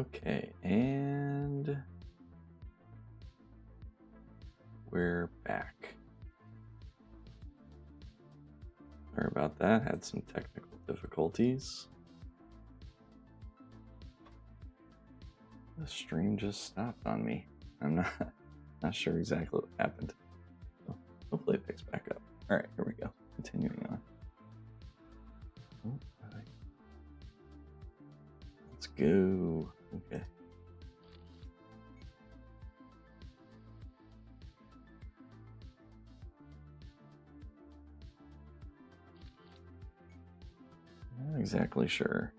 Okay, and we're back. Sorry about that, had some technical difficulties. The stream just stopped on me. I'm not sure exactly what happened. So hopefully it picks back up. All right, here we go. Continuing on. Oh, let's go. Okay. Not exactly sure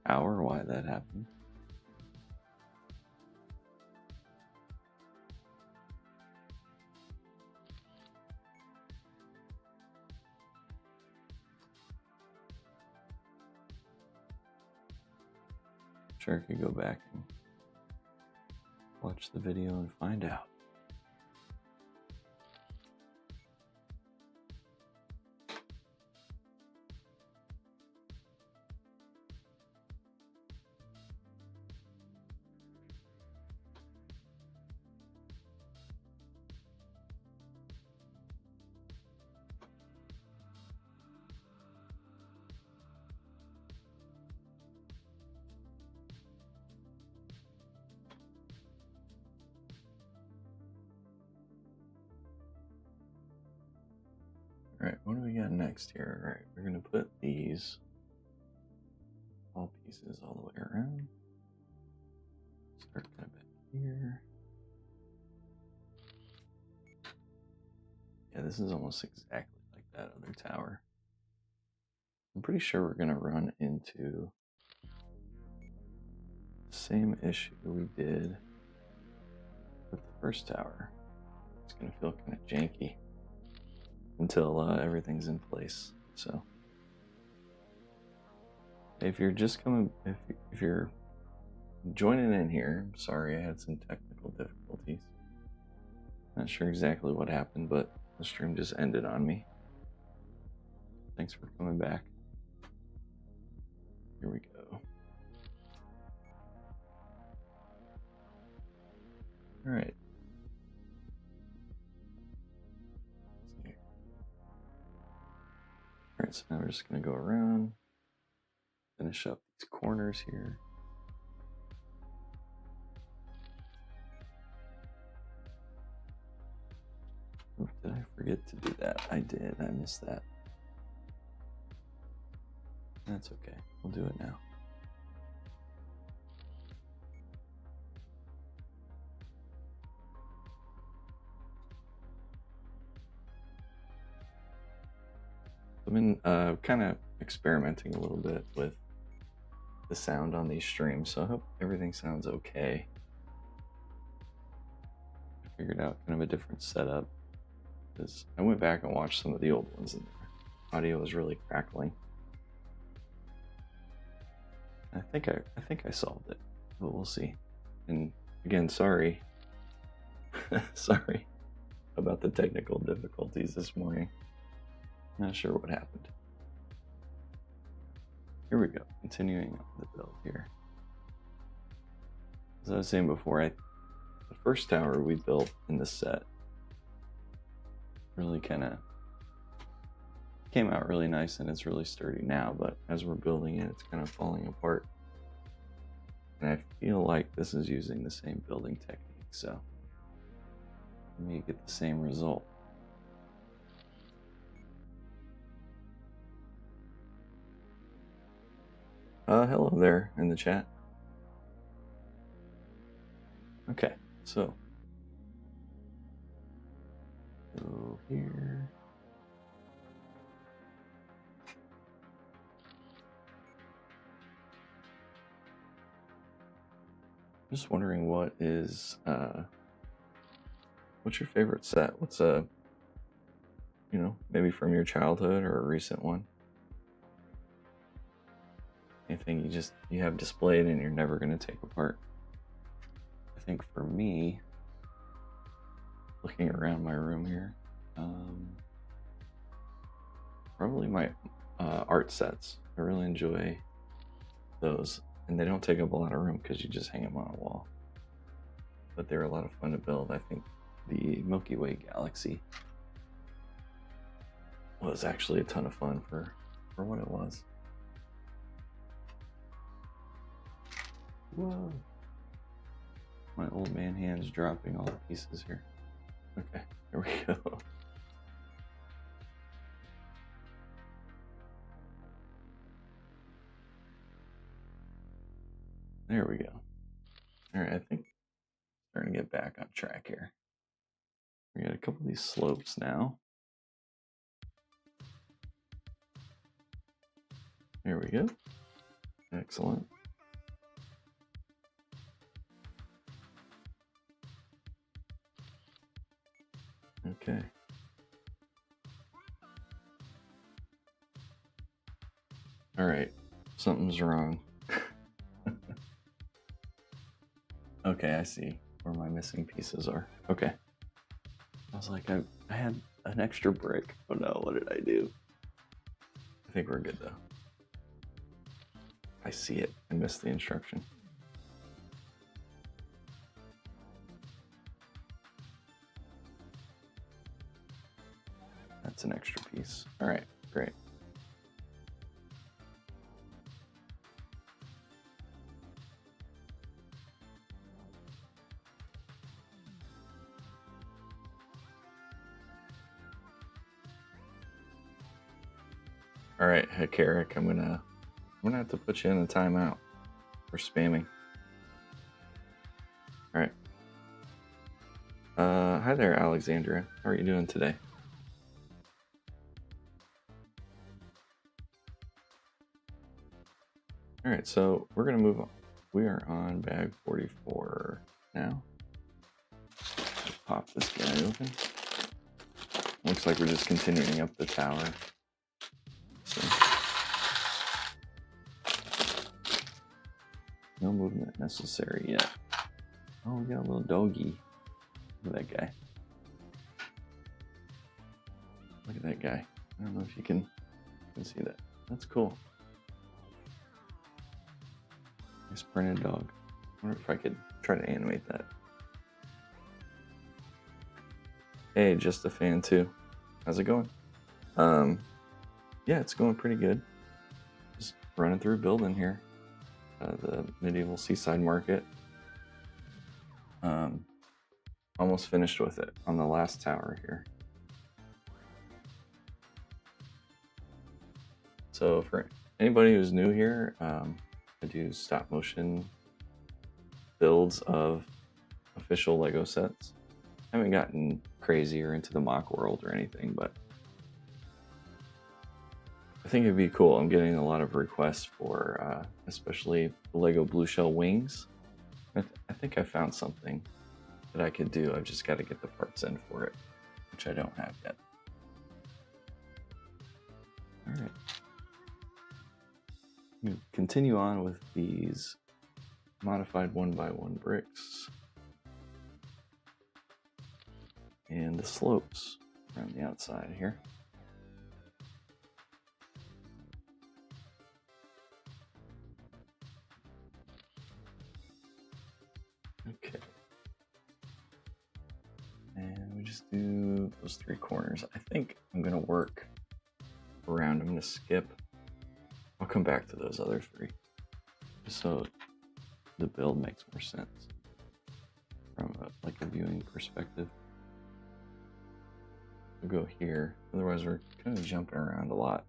how or why that happened. Sure, I could go back and watch the video and find out. All right, what do we got next here? All right, we're gonna put these all pieces all the way around. Start kind of back here. Yeah, this is almost exactly like that other tower. I'm pretty sure we're gonna run into the same issue we did with the first tower. It's gonna feel kind of janky until everything's in place. So if you're just coming, if you're joining in here, I'm sorry I had some technical difficulties. Not sure exactly what happened, but the stream just ended on me. Thanks for coming back. Here we go. All right. All right, so now we're just gonna go around, finish up these corners here. Oh, did I forget to do that? I did, I missed that. That's okay, we'll do it now. I've been kind of experimenting a little bit with the sound on these streams, so I hope everything sounds okay. I figured out kind of a different setup because I went back and watched some of the old ones and the audio was really crackling. I think I solved it, but we'll see. And again, sorry. Sorry about the technical difficulties this morning. Not sure what happened. Here we go, continuing on the build here. As I was saying before, the first tower we built in the set really kind of came out really nice and it's really sturdy now, but as we're building it, it's kind of falling apart. And I feel like this is using the same building technique, so let me get the same result. Hello there in the chat. Okay, so go here. Just wondering what is what's your favorite set? What's you know, maybe from your childhood or a recent one? Anything you have displayed and you're never going to take apart? I think for me, looking around my room here, probably my art sets. I really enjoy those. And they don't take up a lot of room because you just hang them on a wall. But they're a lot of fun to build. I think the Milky Way galaxy was actually a ton of fun for what it was. Whoa. My old man hand's dropping all the pieces here. Okay, there we go. There we go. All right, I think we're starting to get back on track here. We got a couple of these slopes now. There we go. Excellent. Okay. All right, something's wrong. Okay, I see where my missing pieces are. Okay. I was like, I had an extra brick. Oh no, what did I do? I think we're good though. I see it. I missed the instruction. That's an extra piece. All right, great. All right, heck, Eric, I'm gonna have to put you in a timeout for spamming. All right. Hi there, Alexandra. How are you doing today? All right, so we're gonna move on. We are on bag 44 now. Let's pop this guy open. Looks like we're just continuing up the tower. So, no movement necessary yet. Oh, we got a little doggy. Look at that guy. Look at that guy. I don't know if you can see that. That's cool. Nice printed dog. I wonder if I could try to animate that. Hey, just a fan too. How's it going? Yeah, it's going pretty good. Just running through building here. The medieval seaside market. Almost finished with it on the last tower here. So for anybody who's new here, I do stop motion builds of official Lego sets. I haven't gotten crazy or into the mock world or anything, but I think it'd be cool. I'm getting a lot of requests for especially the Lego blue shell wings. I think I found something that I could do. I've just got to get the parts in for it, which I don't have yet. All right. I'm gonna continue on with these modified 1x1 bricks and the slopes around the outside here. Okay. And we just do those three corners. I think I'm gonna work around. I'm gonna skip. I'll come back to those other three, just so the build makes more sense from like a viewing perspective. We'll go here. Otherwise, we're kind of jumping around a lot,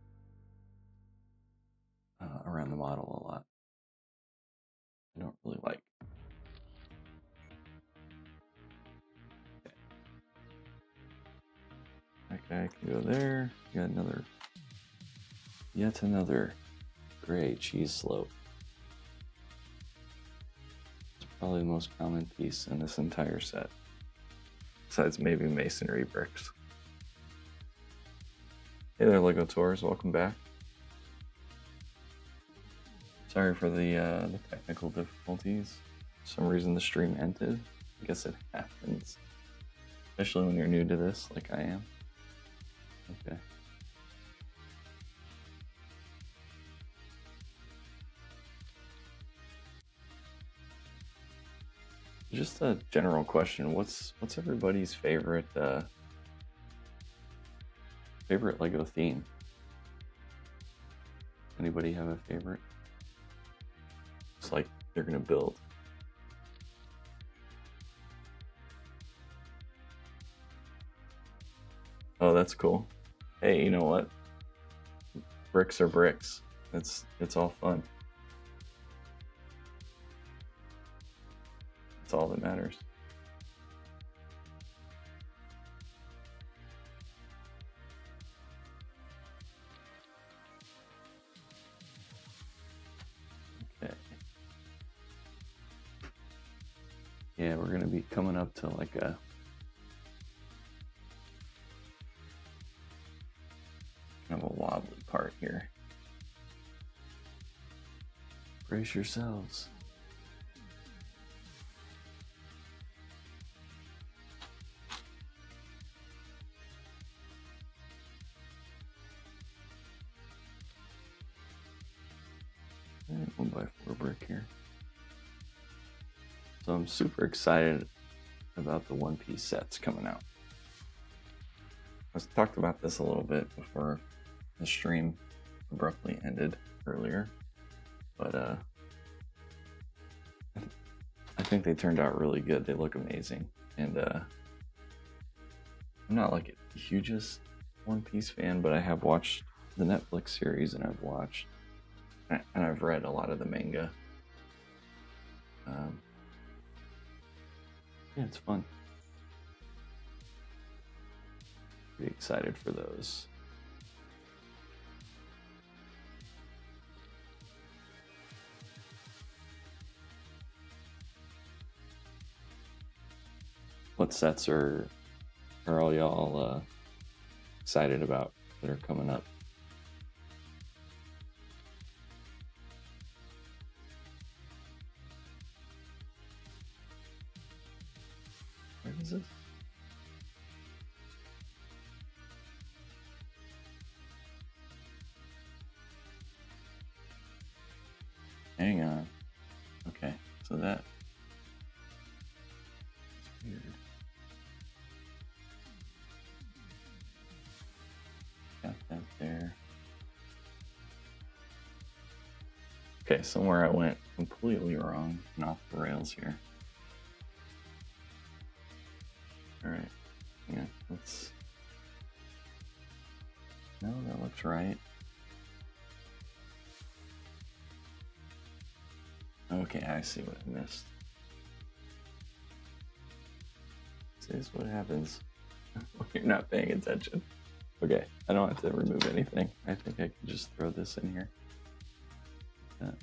around the model a lot. I don't really like. Okay. That guy can go there. You got another, yet another gray cheese slope. It's probably the most common piece in this entire set, besides maybe masonry bricks. Hey there, Lego Tours, welcome back. Sorry for the technical difficulties. For some reason the stream ended. I guess it happens, especially when you're new to this, like I am. Okay. just a general question. What's everybody's favorite favorite Lego theme? Anybody have a favorite? It's like they're gonna build. Oh, that's cool. Hey, you know what? Bricks are bricks. It's all fun. That's all that matters. Okay. Yeah, we're gonna be coming up to like a kind of a wobbly part here. Brace yourselves. And 1x4 brick here. So I'm super excited about the one-piece sets coming out. I talked about this a little bit before the stream abruptly ended earlier, but I think they turned out really good. They look amazing, and I'm not like the hugest One Piece fan, but I have watched the Netflix series, and I've read a lot of the manga. Yeah, it's fun. Pretty excited for those. What sets are all y'all excited about that are coming up? Where is this? Hang on. Okay, so that's weird. Got that there. Okay, somewhere I went completely wrong and off the rails here. Alright, yeah, let's... No, that looks right. Okay, I see what I missed. This is what happens when you're not paying attention. Okay, I don't have to remove anything. I think I can just throw this in here. Like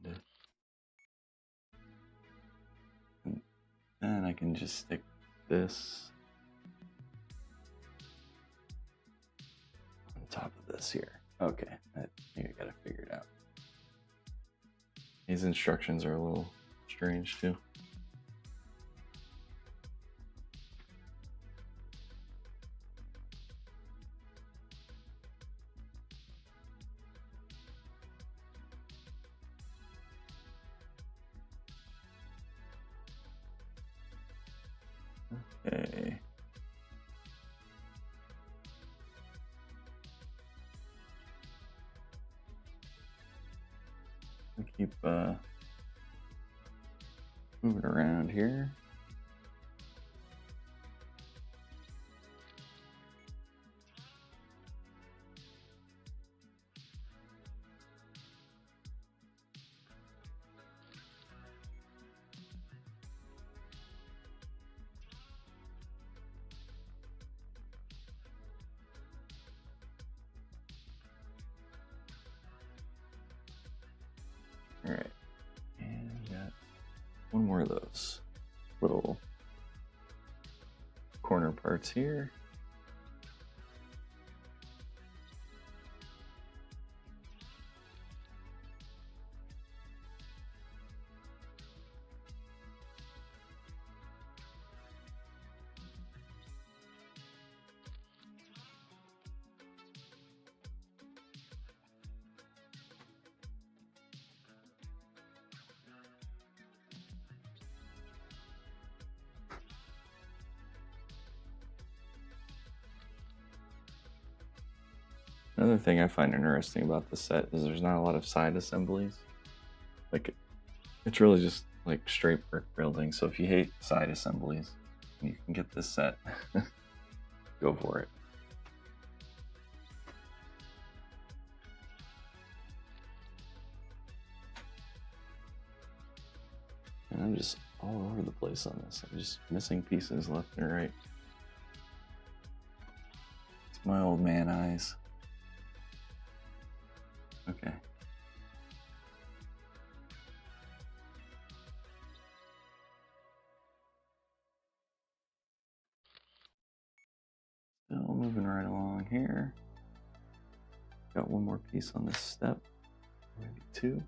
that. And then I can just stick this on top of this here. Okay, I think I got it figured out. These instructions are a little strange too. Okay. We keep moving around here. All right, and we got one more of those little corner parts here. Another thing I find interesting about this set is there's not a lot of side assemblies. Like, it's really just like straight brick building. So if you hate side assemblies, you can get this set. Go for it. And I'm just all over the place on this. I'm just missing pieces left and right. It's my old man eyes. Okay. Still moving right along here. Got one more piece on this step. Maybe two.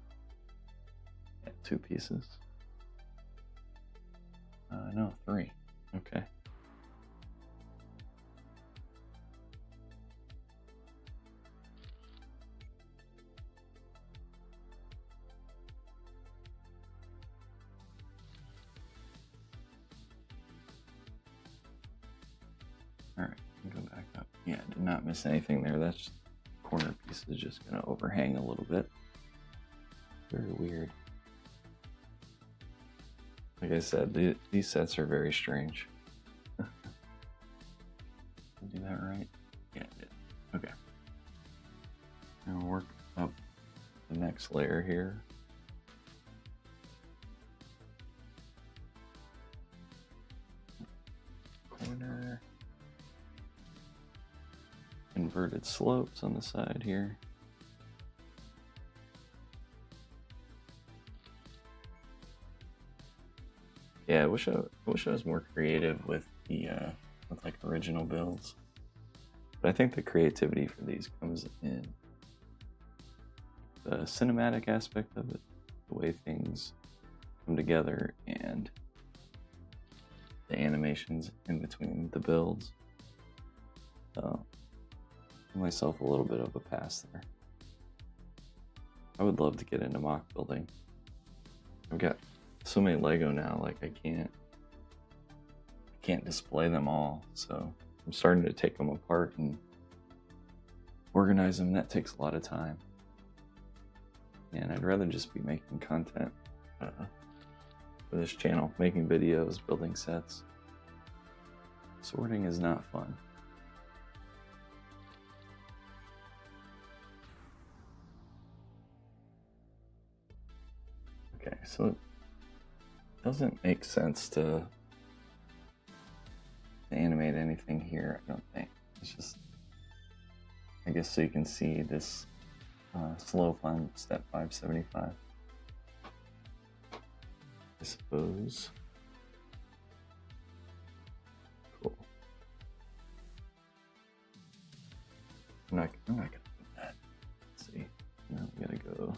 Yeah, two pieces. No, three. Okay. Alright, go back up. Yeah, did not miss anything there. That's corner piece is just going to overhang a little bit. Very weird. Like I said, these sets are very strange. Did I do that right? Yeah, I did. Okay. Now we'll work up the next layer here. Corner. Inverted slopes on the side here. Yeah, I wish I was more creative with the with like original builds. But I think the creativity for these comes in the cinematic aspect of it, the way things come together, and the animations in between the builds. So, give myself a little bit of a pass there. I would love to get into mock building. I've got so many Lego now, like I can't display them all, so I'm starting to take them apart and organize them. That takes a lot of time, and I'd rather just be making content for this channel, making videos, building sets. Sorting is not fun. Okay, so it doesn't make sense to animate anything here, I don't think. It's just, I guess, so you can see this slope on step 575. I suppose. Cool. I'm not gonna do that. Let's see. Now we gotta go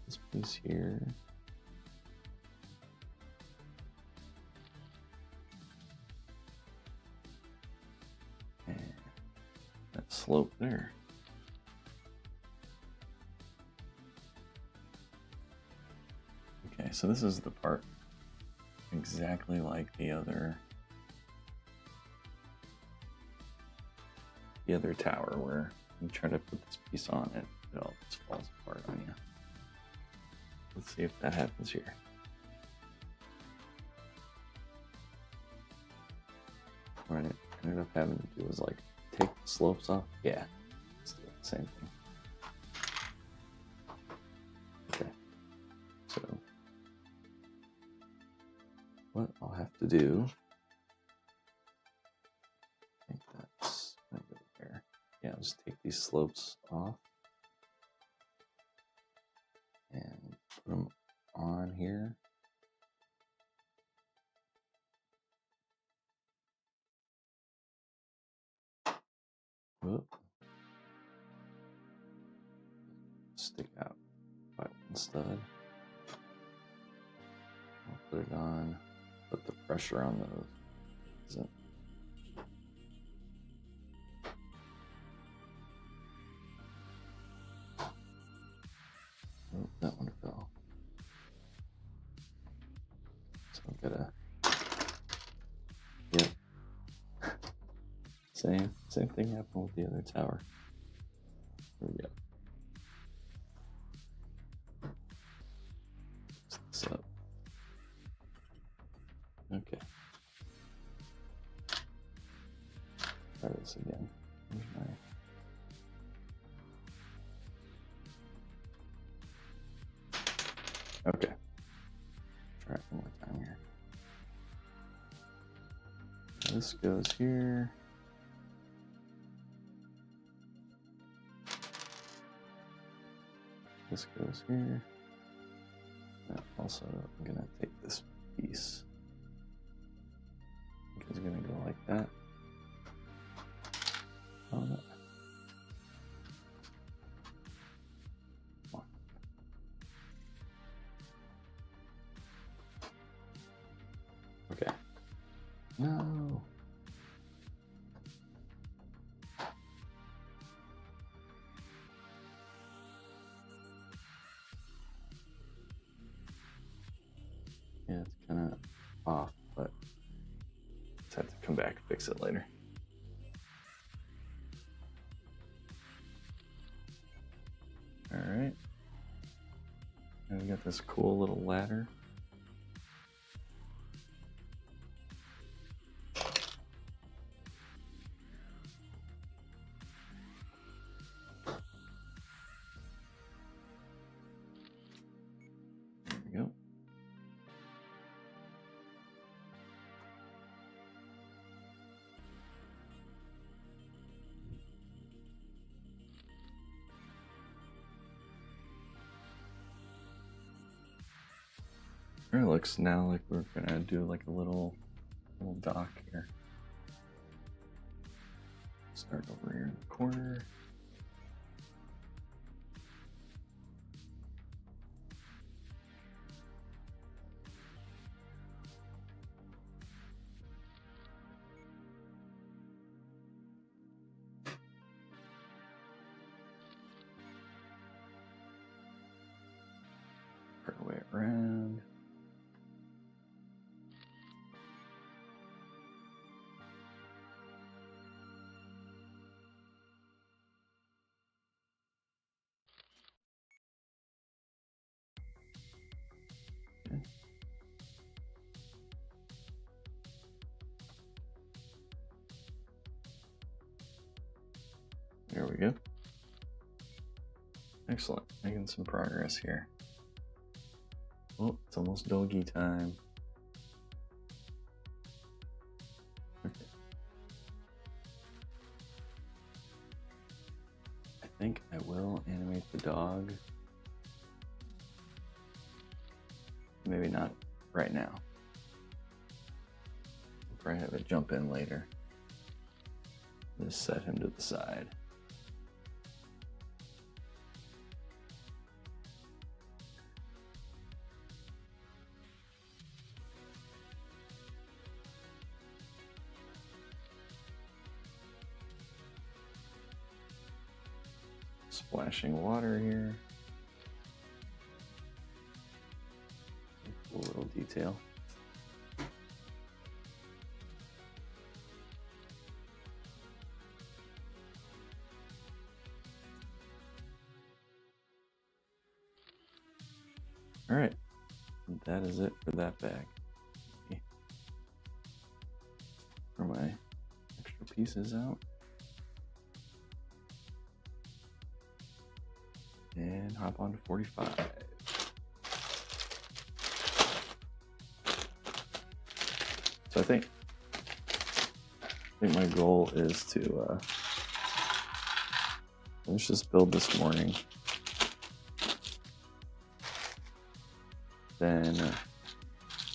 this piece here. And that slope there. Okay, so this is the part exactly like the other tower where you try to put this piece on it, it all just falls apart on you. Let's see if that happens here. What I ended up having to do was like take the slopes off. Yeah, let's do the same thing. Okay, so what I'll have to do, I think that's right there. Yeah, I'll just take these slopes off and put them on here. Whoop. Stick out by one stud. I'll put it on, put the pressure on those. Isn't oh, that one fell. So I've gotta, yep. Same thing happened with the other tower. Here we go. Fix this up. Okay. Try this again. Here's my... Okay. Try it one more time here. This goes here. This goes here. And also, I'm gonna take this piece. I think it's gonna go like that. Oh no. Come on. Okay. No. Yeah, it's kind of off, but just have to come back and fix it later. All right. And we got this cool little ladder. There we go. It looks now like we're gonna do like a little dock here. Start over here in the corner. Work our way around. There we go. Excellent. Making some progress here. Oh, it's almost doggy time. Okay. I think I will animate the dog. Maybe not right now. I'll probably have it jump in later. Just set him to the side. Splashing water here. A little detail. All right, that is it for that bag. For my extra pieces out. And hop on to 45. So I think my goal is to finish this build this morning. Then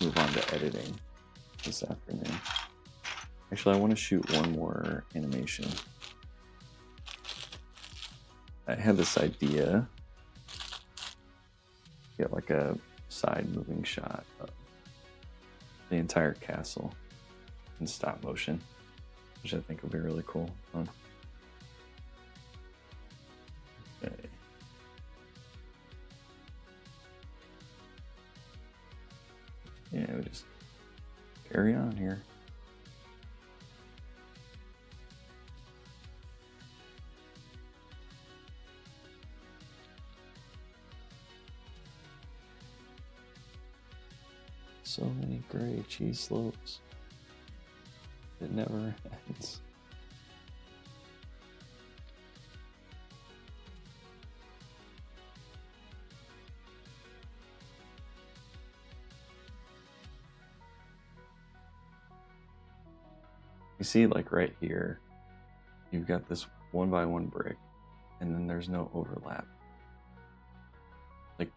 move on to editing this afternoon. Actually, I want to shoot one more animation. I had this idea, get like a side moving shot of the entire castle in stop motion, which I think would be really cool. Okay. Yeah, we just carry on here. So many gray cheese slopes. It never ends. You see, like right here, you've got this 1x1 brick, and then there's no overlap. Like,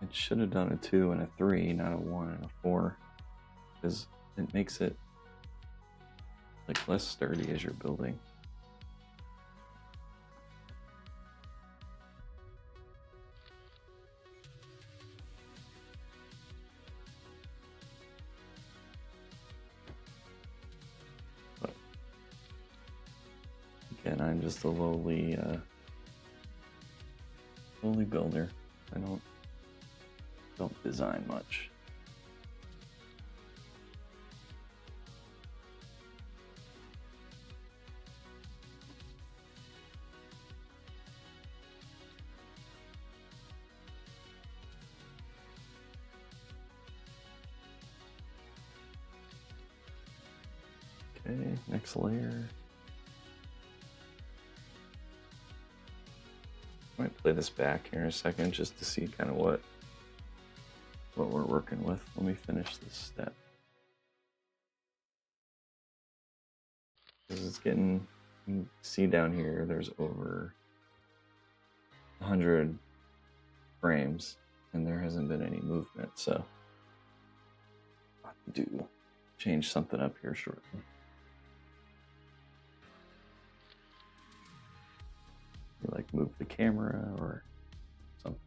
it should have done a 2 and a 3, not a 1 and a 4, because it makes it like less sturdy as you're building. But again, I'm just a lowly builder. I don't design much. Okay, next layer. Might play this back here in a second just to see kind of what we're working with. Let me finish this step. Because it's getting, you can see down here, there's over 100 frames and there hasn't been any movement, so I'll have to change something up here shortly. Like move the camera or something.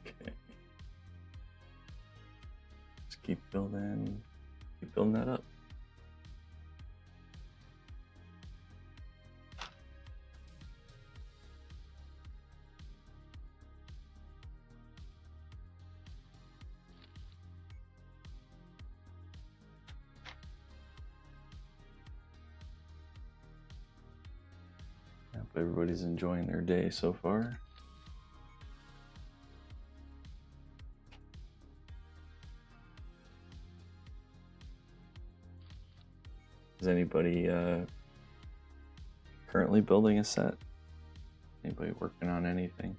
Okay. Just keep building that up. Hope everybody's enjoying their day so far. Is anybody currently building a set? Anybody working on anything?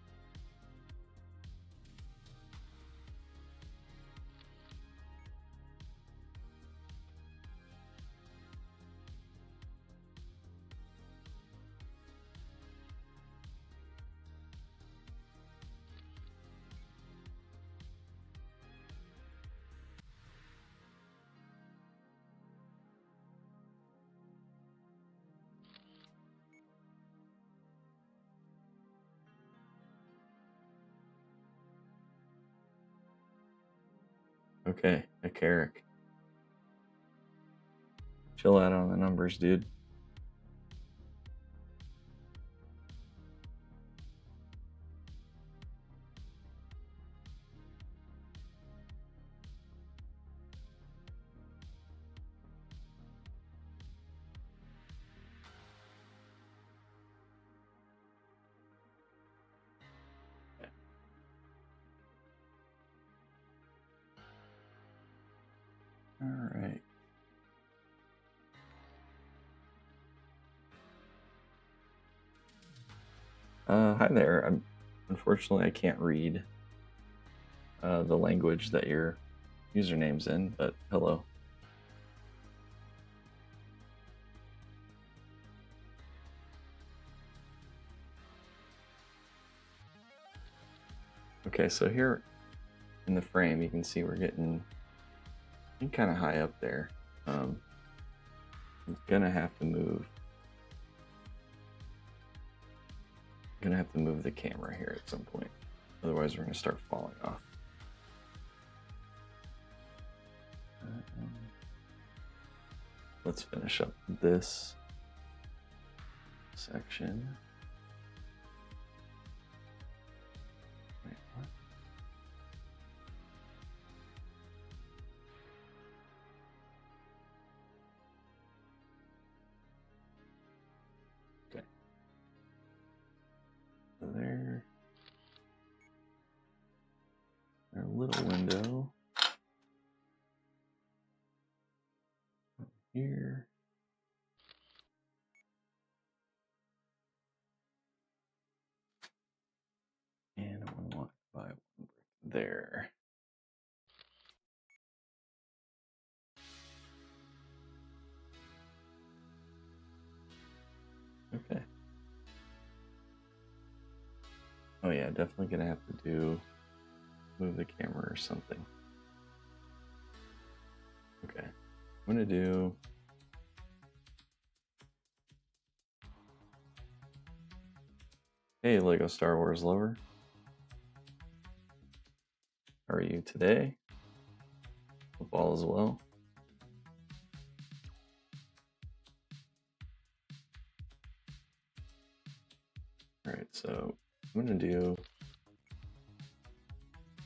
Okay, a Carrick. Chill out on the numbers, dude. All right. Hi there. Unfortunately, I can't read the language that your username's in, but hello. Okay, so here in the frame, you can see we're getting kind of high up there. I'm gonna have to move. Gonna have to move the camera here at some point. Otherwise, we're gonna start falling off. Let's finish up this section. Right little window here. And I want to buy one brick there. Okay. Oh yeah, definitely gonna have to move the camera or something. Okay, I'm gonna do hey Lego Star Wars lover. How are you today? Hope all is well. Alright, so I'm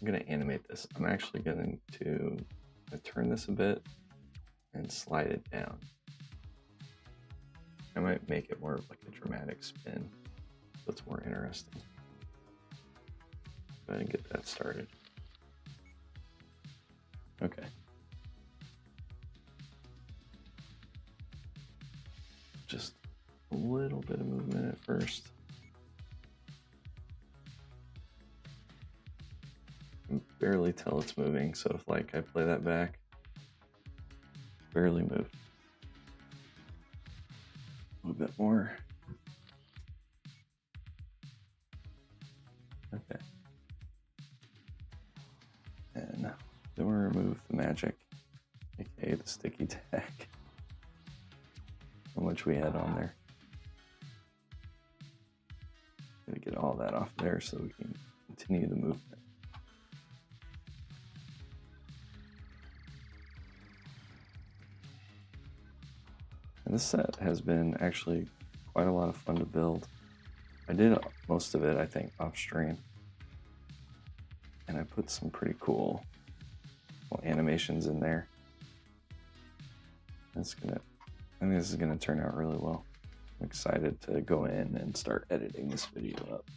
gonna animate this. I'm actually going to turn this a bit and slide it down. I might make it more of like a dramatic spin, so it's more interesting. Go ahead and get that started. Okay. Just a little bit of movement at first. I can barely tell it's moving, so if like I play that back, barely moved. A little bit more. Okay. And then we'll remove the magic, aka the sticky tack. How much we had on there. Gonna get all that off there so we can continue the movement. And this set has been actually quite a lot of fun to build. I did most of it, I think, off stream. And I put some pretty cool animations in there. I think this is gonna turn out really well. I'm excited to go in and start editing this video up.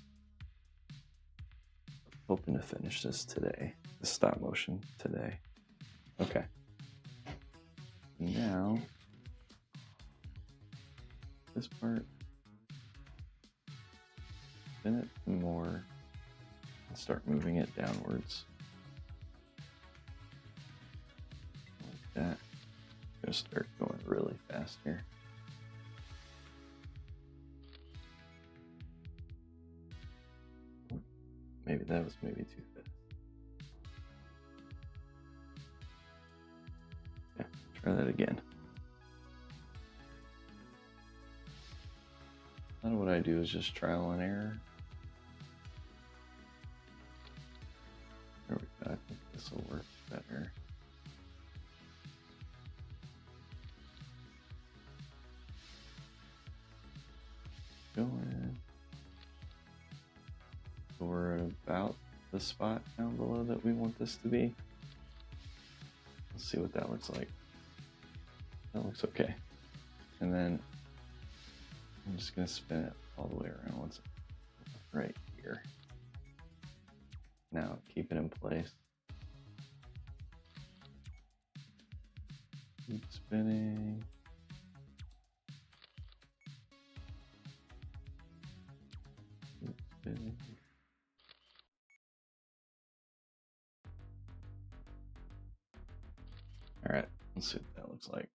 Hoping to finish this today, the stop motion today. Okay. Now, this part, spin it more and start moving it downwards. Like that. I'm gonna start going really fast here. Maybe that was too fast. Yeah, try that again. A lot of what I do is just trial and error. There we go. I think this will work better. Going. So we're at about the spot down below that we want this to be. Let's see what that looks like. That looks okay. And then I'm just gonna spin it all the way around once right here. Now keep it in place. Keep spinning. Keep spinning. All right, let's see what that looks like.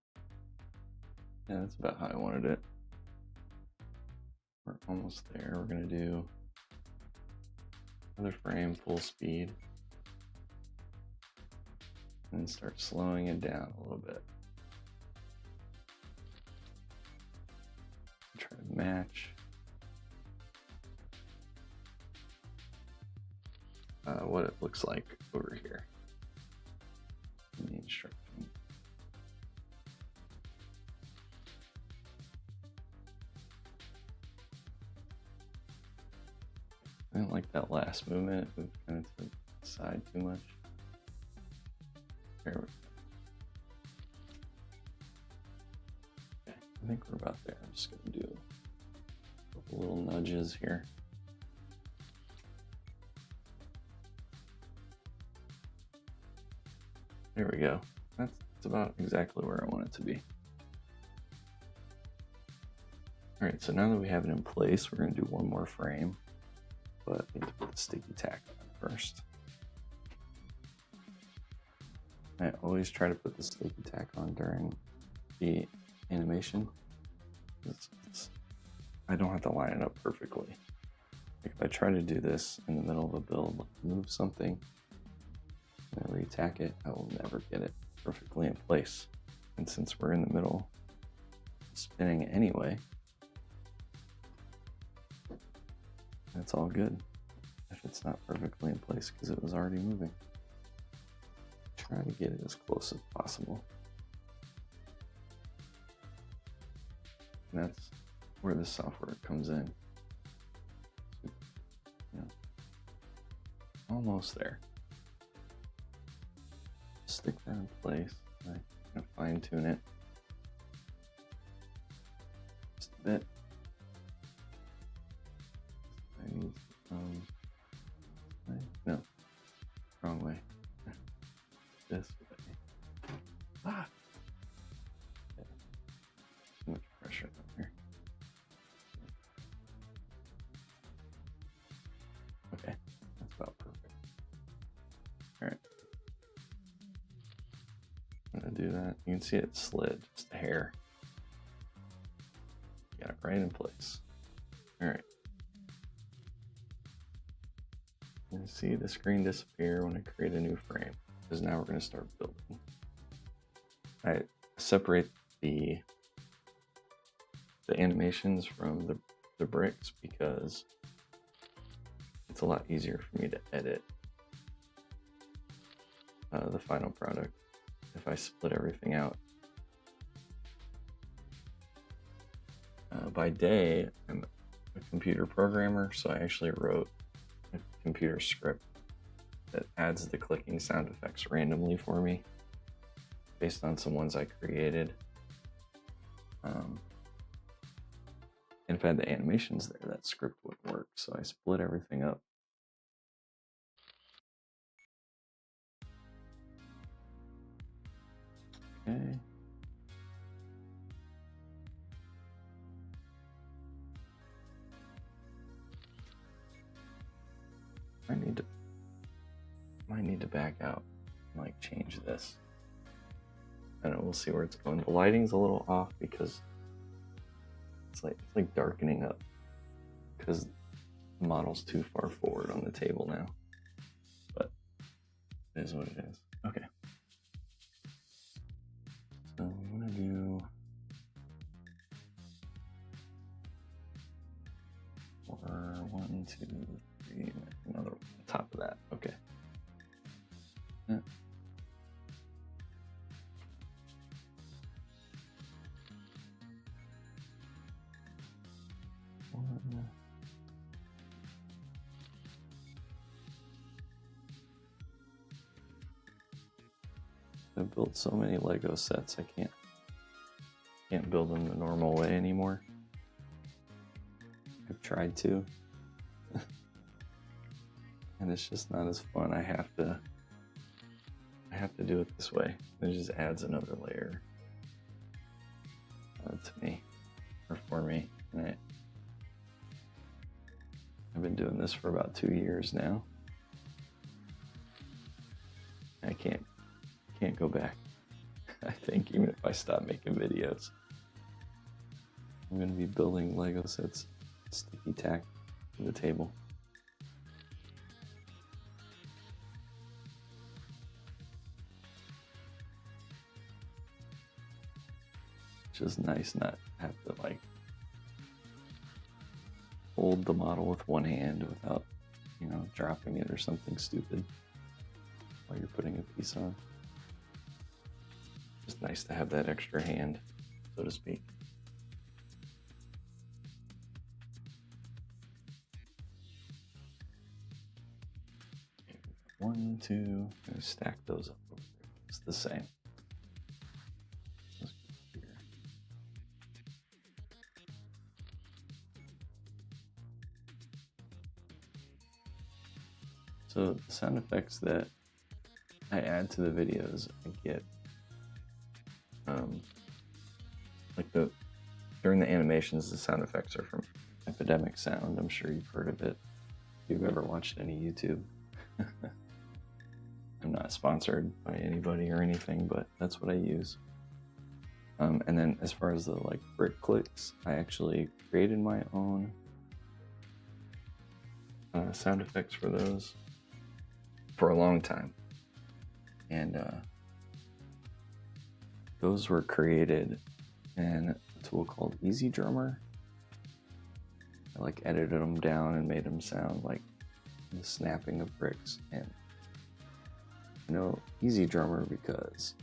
Yeah, that's about how I wanted it. We're almost there. We're gonna do another frame full speed and then start slowing it down a little bit. Try to match what it looks like over here in the instruction. I didn't like that last movement. It kind of to the side too much. There we go. Okay, I think we're about there. I'm just gonna do a couple little nudges here. There we go. That's about exactly where I want it to be. All right, so now that we have it in place, we're going to do one more frame, but I need to put the sticky tack on first. I always try to put the sticky tack on during the animation. I don't have to line it up perfectly. Like if I try to do this in the middle of a build, like move something, and then re-tack it, I will never get it perfectly in place. And since we're in the middle spinning anyway, that's all good if it's not perfectly in place because it was already moving. Try to get it as close as possible. And that's where the software comes in. Yeah. Almost there. Stick that in place. I'm gonna fine tune it just a bit. I need no, wrong way. This way. Ah. Okay. Too much pressure up here. Okay, that's about perfect. All right. I'm gonna do that. You can see it slid just a hair. Got it right in place. All right. You can see the screen disappear when I create a new frame, because now we're going to start building. I separate the animations from the bricks because it's a lot easier for me to edit the final product if I split everything out. By day, I'm a computer programmer, so I actually wrote a computer script that adds the clicking sound effects randomly for me based on some ones I created. And if I had the animations there, that script wouldn't work, so I split everything up. Okay. I might need to back out and like change this. I don't know, we'll see where it's going. The lighting's a little off because it's like darkening up because the model's too far forward on the table now. But it is what it is. Okay. So I'm gonna do one, two, three, another one on top of that. Okay. Yeah. I've built so many Lego sets, I can't build them the normal way anymore. I've tried to, and it's just not as fun. I have to do it this way. It just adds another layer to me, or for me. And I've been doing this for about 2 years now. I can't go back. I think even if I stop making videos, I'm gonna be building Lego sets, sticky tack to the table. It's just nice not have to like hold the model with one hand without, you know, dropping it or something stupid while you're putting a piece on. Just nice to have that extra hand, so to speak. One, two, and stack those up over there. It's the same. So the sound effects that I add to the videos, I get like during the animations, the sound effects are from Epidemic Sound. I'm sure you've heard of it if you've ever watched any YouTube. I'm not sponsored by anybody or anything, but that's what I use. And then as far as the like brick clicks, I actually created my own sound effects for those for a long time. And those were created in a tool called Easy Drummer. I like edited them down and made them sound like the snapping of bricks. And you know, Easy Drummer because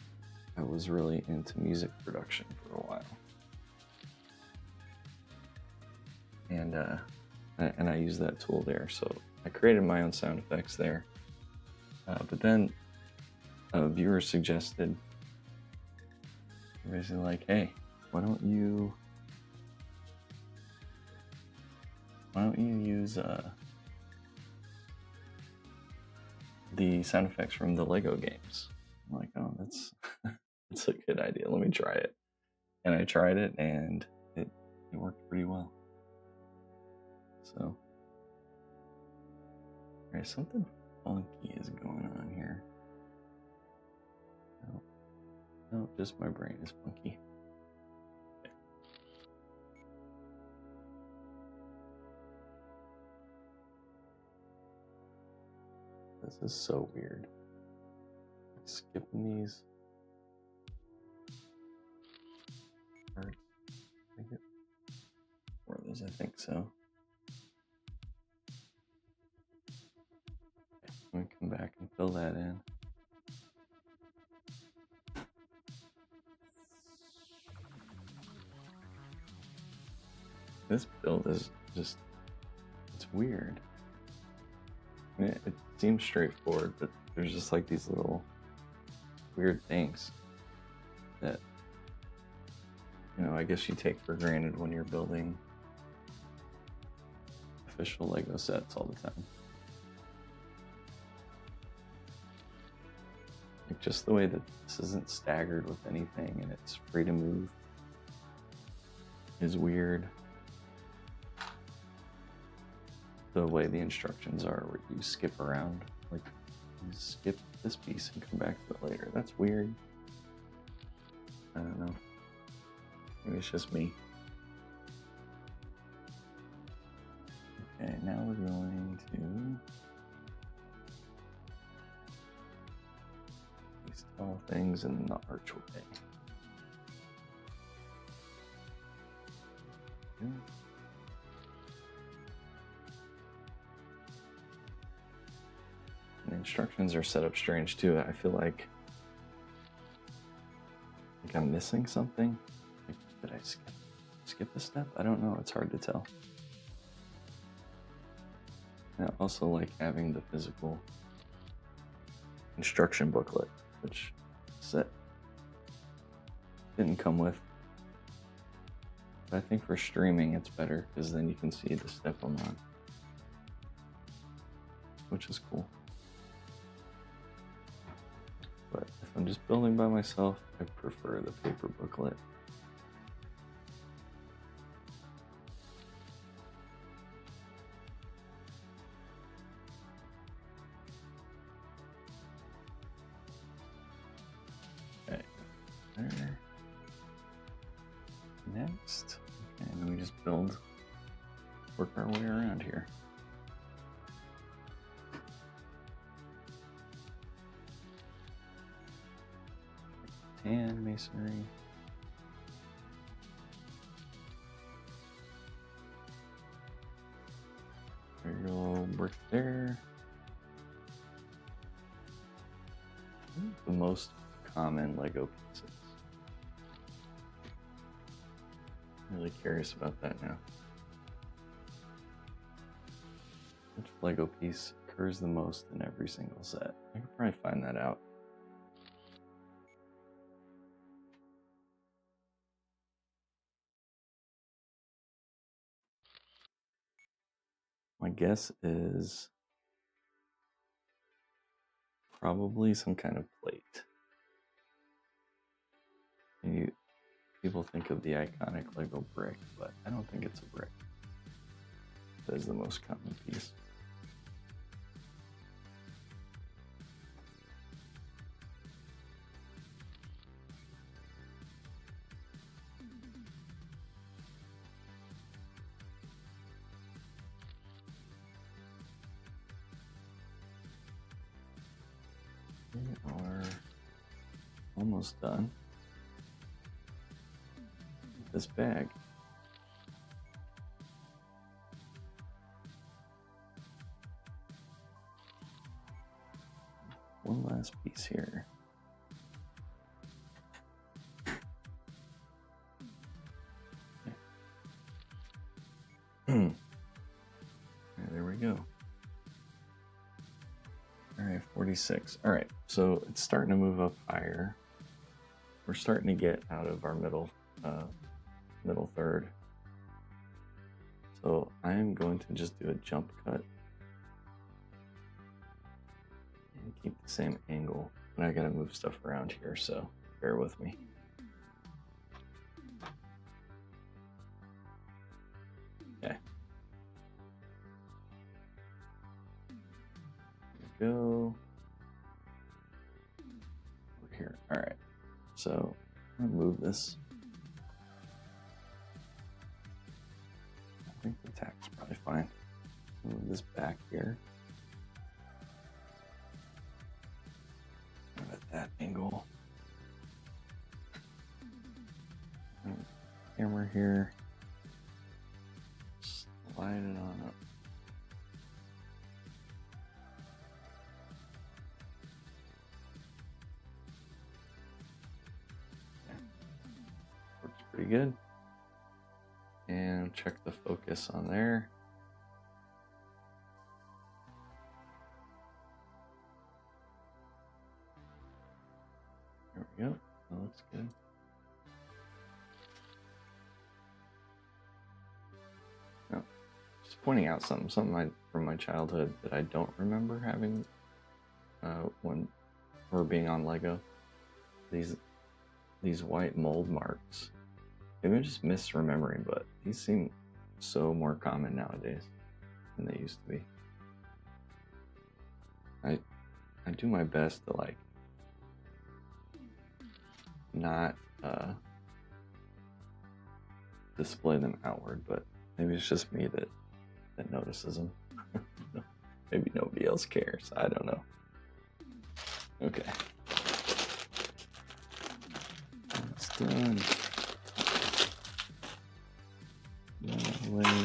I was really into music production for a while. And I used that tool there. So I created my own sound effects there. But then a viewer suggested, basically like, hey, why don't you use the sound effects from the Lego games? I'm like, oh, that's a good idea. Let me try it. And I tried it, and it worked pretty well. So, alright, something funky is going on here. No, just my brain is funky. Okay. This is so weird. Skipping these parts. More of those, I think so. Okay, let me come back and fill that in. This build is just, it's weird. I mean, it seems straightforward, but there's just like these little weird things that, you know, I guess you take for granted when you're building official Lego sets all the time. Like just the way that this isn't staggered with anything and it's free to move is weird. The way the instructions are where you skip around, like you skip this piece and come back to it later. That's weird. I don't know. Maybe it's just me. Okay, now we're going to these tall things in the archway. Yeah. The instructions are set up strange too. I feel like I'm missing something. Like, did I skip a step? I don't know. It's hard to tell. And I also like having the physical instruction booklet, which set didn't come with. But I think for streaming it's better because then you can see the step I'm on, which is cool. But if I'm just building by myself, I prefer the paper booklet. Okay, there. Next, okay, and then we just work our way around here. Tan masonry. There you go, brick there. The most common Lego pieces. I'm really curious about that now. Which Lego piece occurs the most in every single set? I could probably find that out. My guess is probably some kind of plate. People think of the iconic Lego brick, but I don't think it's a brick. That is the most common piece. We are almost done with this bag. One last piece here. Okay. There we go. All right, 46. All right, so it's starting to move up higher. We're starting to get out of our middle third. So I am going to just do a jump cut and keep the same angle. But I gotta move stuff around here, so bear with me. Okay. There we go. Over here. All right. So I'm gonna move this. I think the tack's probably fine. Move this back here. At that angle. Camera here. Slide it on up. Okay. Works pretty good. And check the focus on there. There we go. That looks good. Oh, just pointing out something from my childhood that I don't remember having when we're being on Lego. These white mold marks. Maybe I'm just misremembering, but these seem so more common nowadays than they used to be. I do my best to like not display them outward, but maybe it's just me that notices them. Maybe nobody else cares. I don't know. Okay. It's done. That way.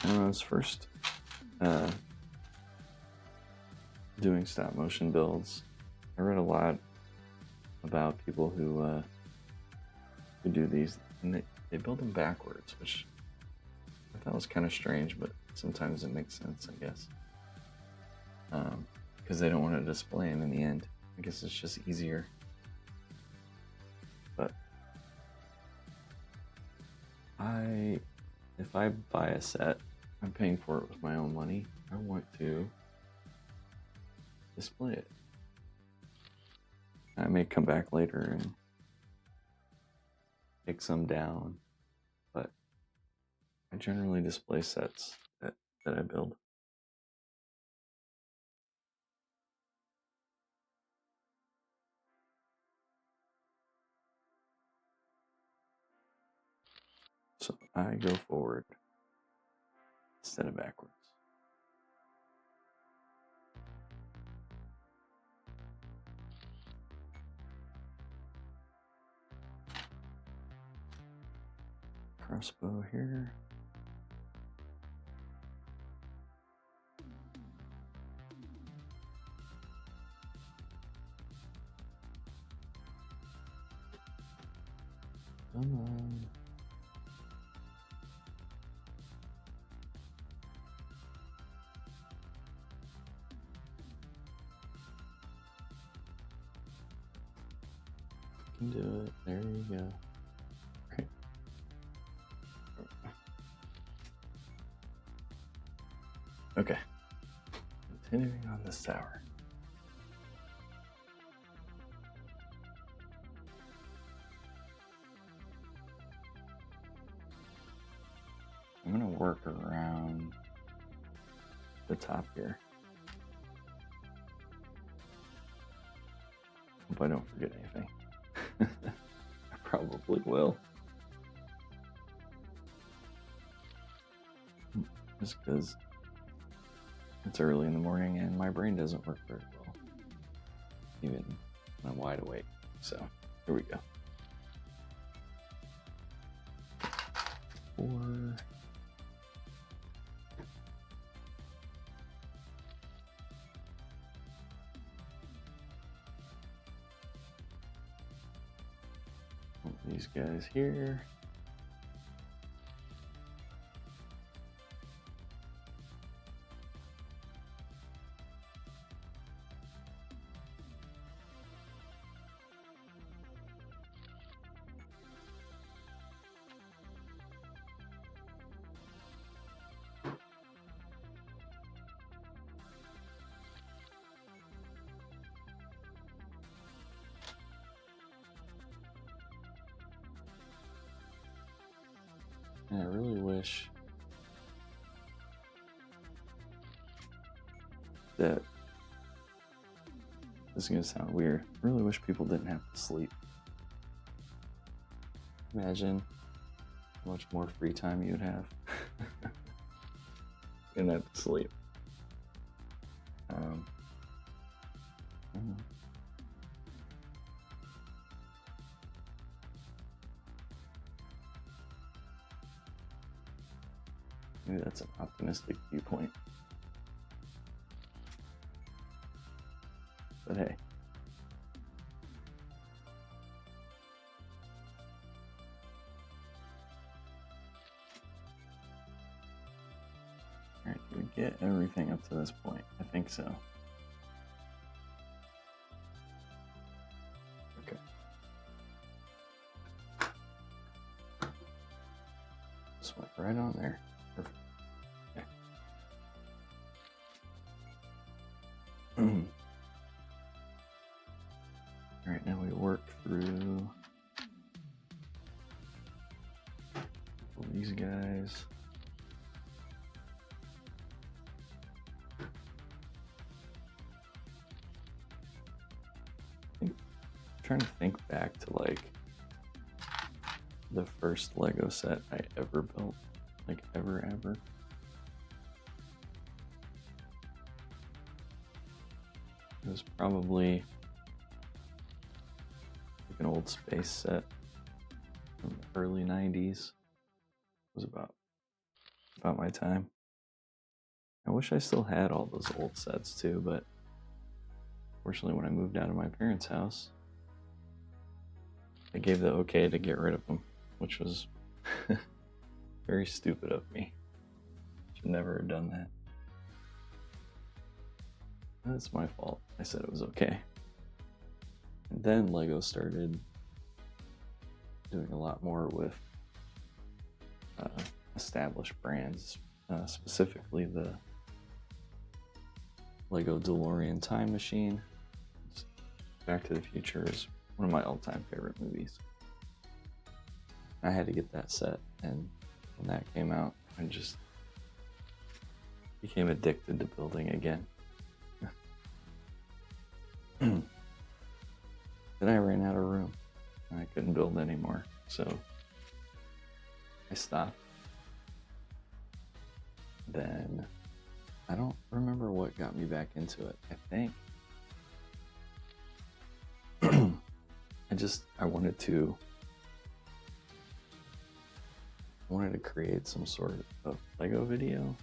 When I was first doing stop motion builds, I read a lot about people who do these, and they build them backwards, which I thought was kind of strange, but sometimes it makes sense, I guess, because they don't want to display them in the end. I guess it's just easier. But if I buy a set, I'm paying for it with my own money. I want to display it. I may come back later and take some down, but I generally display sets that I build. So I go forward instead of backwards. Crossbow here. Come on. You can do it. There you go. Right. Okay. Continuing on this tower. I'm gonna work around the top here. Hope I don't forget anything. I probably will. Just because it's early in the morning and my brain doesn't work very well, even when I'm wide awake. So, here we go. 4. These guys here. And I really wish that, this is going to sound weird, I really wish people didn't have to sleep. Imagine how much more free time you'd have. You didn't have to sleep. Maybe that's an optimistic viewpoint. But hey. Alright, did we get everything up to this point? I think so. Okay. Just went right on there. Perfect. Okay. Alright, now we work through these guys. I'm trying to think back to like the first Lego set I ever built. Like ever. It was probably like an old space set from the early 90s. It was about my time. I wish I still had all those old sets too, but fortunately when I moved out of my parents' house, I gave the okay to get rid of them, which was very stupid of me. Should never have done that. That's my fault. I said it was okay. And then Lego started doing a lot more with established brands, specifically the Lego DeLorean Time Machine. Back to the Future is one of my all-time favorite movies. I had to get that set, and when that came out, I just became addicted to building again. Then I ran out of room, and I couldn't build anymore, so I stopped. Then I don't remember what got me back into it. I think I wanted to create some sort of Lego video.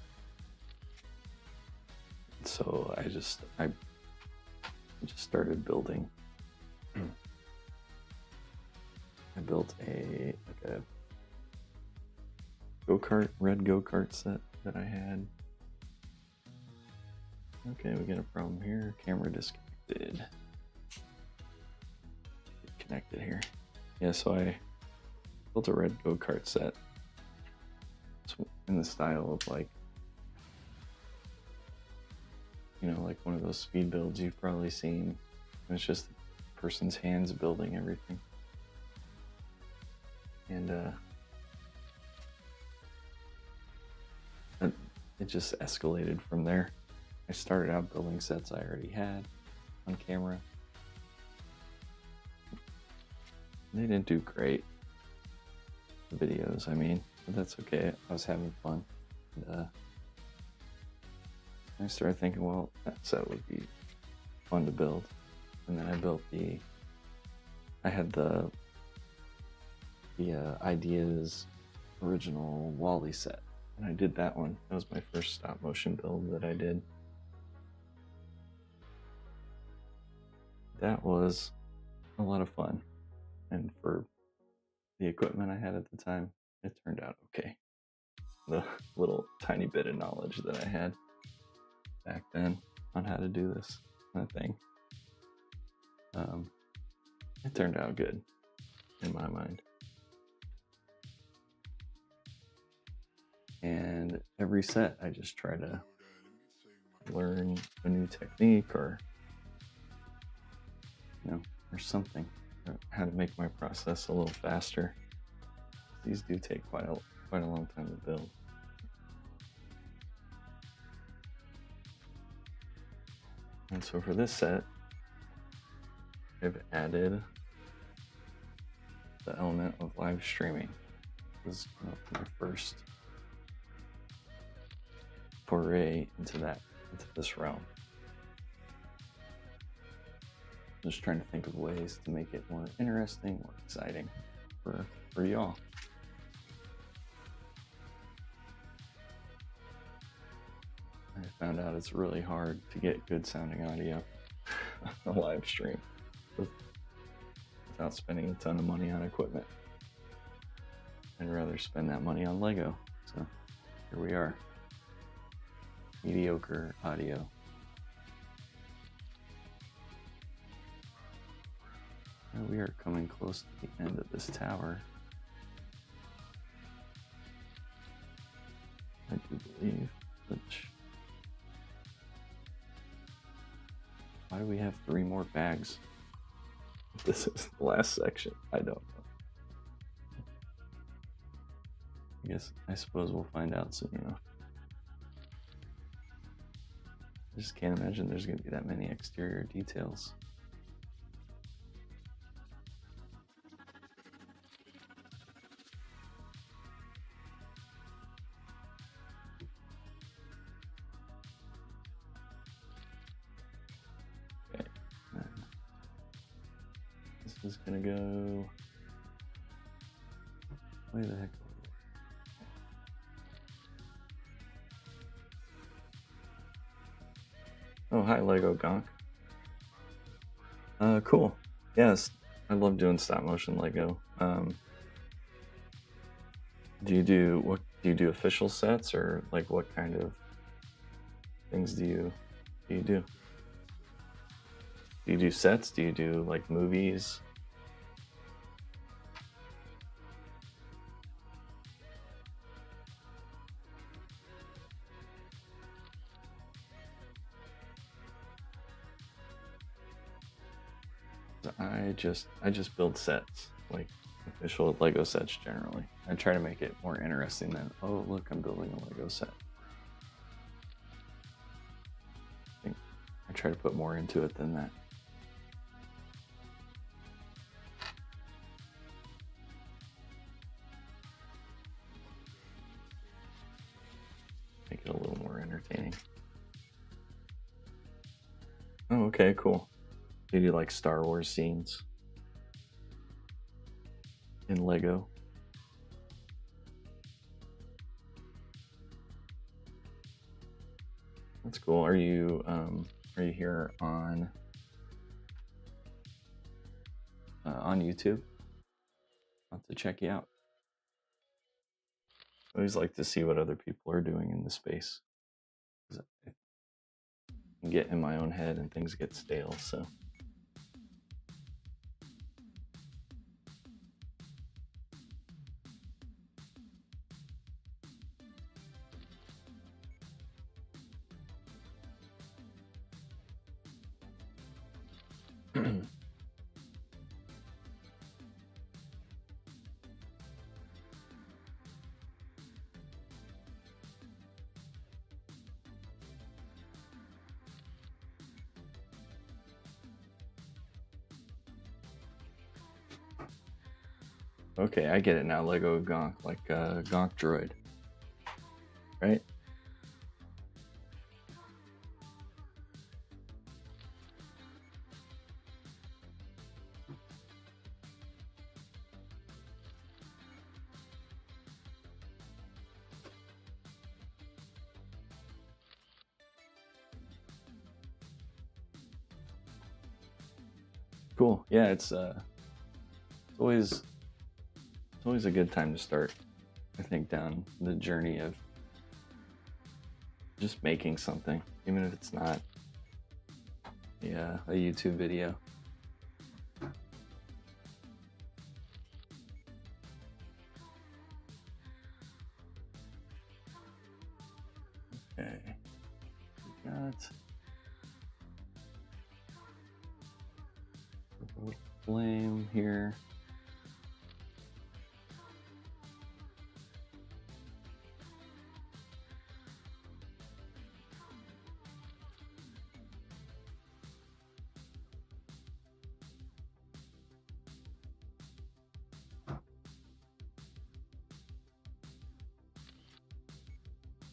So I just started building. I built a red go-kart set that I had. Okay, we got a problem here. Camera disconnected. Connected here. Yeah, so I built a red go-kart set. It's in the style of like you know, like one of those speed builds you've probably seen. It's just a person's hands building everything. And it just escalated from there. I started out building sets I already had on camera. They didn't do great, the videos, I mean, but that's okay. I was having fun. And, I started thinking, well, that set would be fun to build. And then I built I had the Ideas original Wall-E set. And I did that one. That was my first stop motion build that I did. That was a lot of fun. And for the equipment I had at the time, it turned out okay. The little tiny bit of knowledge that I had back then on how to do this kind of thing, it turned out good in my mind. And every set I just try to learn a new technique or something, or how to make my process a little faster. These do take quite a long time to build. And so for this set, I've added the element of live streaming. This is my first foray into this realm. I'm just trying to think of ways to make it more interesting, more exciting for y'all. I found out it's really hard to get good sounding audio on a live stream without spending a ton of money on equipment. I'd rather spend that money on Lego. So here we are. Mediocre audio. And we are coming close to the end of this tower. I do believe. Why do we have 3 more bags? This is the last section. I don't know. I suppose we'll find out soon enough. I just can't imagine there's going to be that many exterior details. Okay. This is going to go way the heck. Oh, hi, Lego Gonk. Cool. Yes, I love doing stop motion Lego. Do you do official sets, or like what kind of things do you do? Do you do sets? Do you do like movies? I just build sets, like official Lego sets generally. I try to make it more interesting than, oh look, I'm building a Lego set. I try to put more into it than that. Make it a little more entertaining. Oh, okay, cool. You do like Star Wars scenes in Lego. That's cool. Are you here on YouTube? I'll have to check you out. I always like to see what other people are doing in the space. I can get in my own head and things get stale, so. Okay, I get it now. Lego Gonk, like a Gonk droid, right? Cool. Yeah, it's always a good time to start. I think down the journey of just making something, even if it's not a YouTube video. Okay, we got a flame here.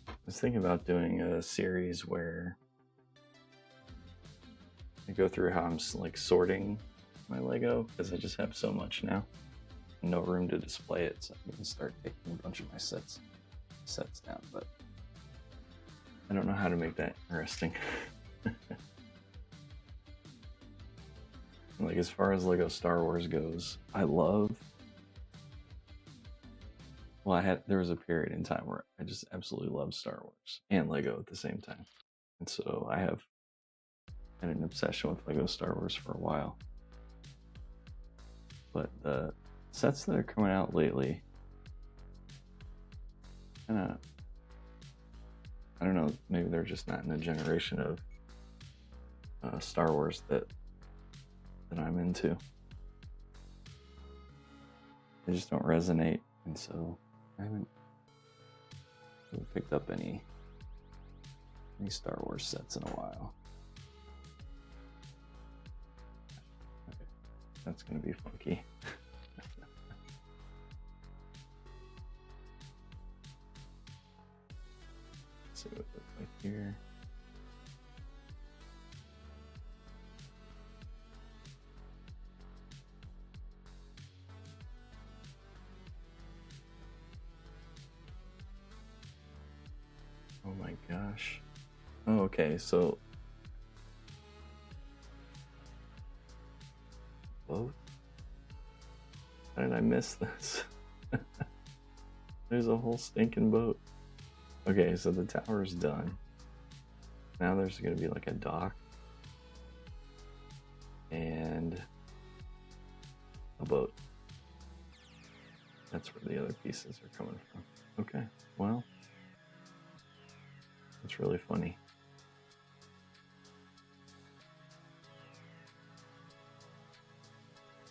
I was thinking about doing a series where I go through how I'm like sorting my Lego, because I just have so much now, no room to display it, so I'm gonna start taking a bunch of my sets down, but I don't know how to make that interesting. Like, as far as Lego Star Wars goes, there was a period in time where I just absolutely loved Star Wars and Lego at the same time. And so I have had an obsession with Lego Star Wars for a while. But the sets that are coming out lately, I don't know, maybe they're just not in the generation of Star Wars that I'm into. They just don't resonate, and so I haven't picked up any Star Wars sets in a while. Okay, that's gonna be funky. Let's see what it looks like here. Oh my gosh. Oh, okay, so both? How did I miss this? There's a whole stinking boat. Okay, so the tower's done. Now there's gonna be like a dock and a boat. That's where the other pieces are coming from. Okay, well, it's really funny.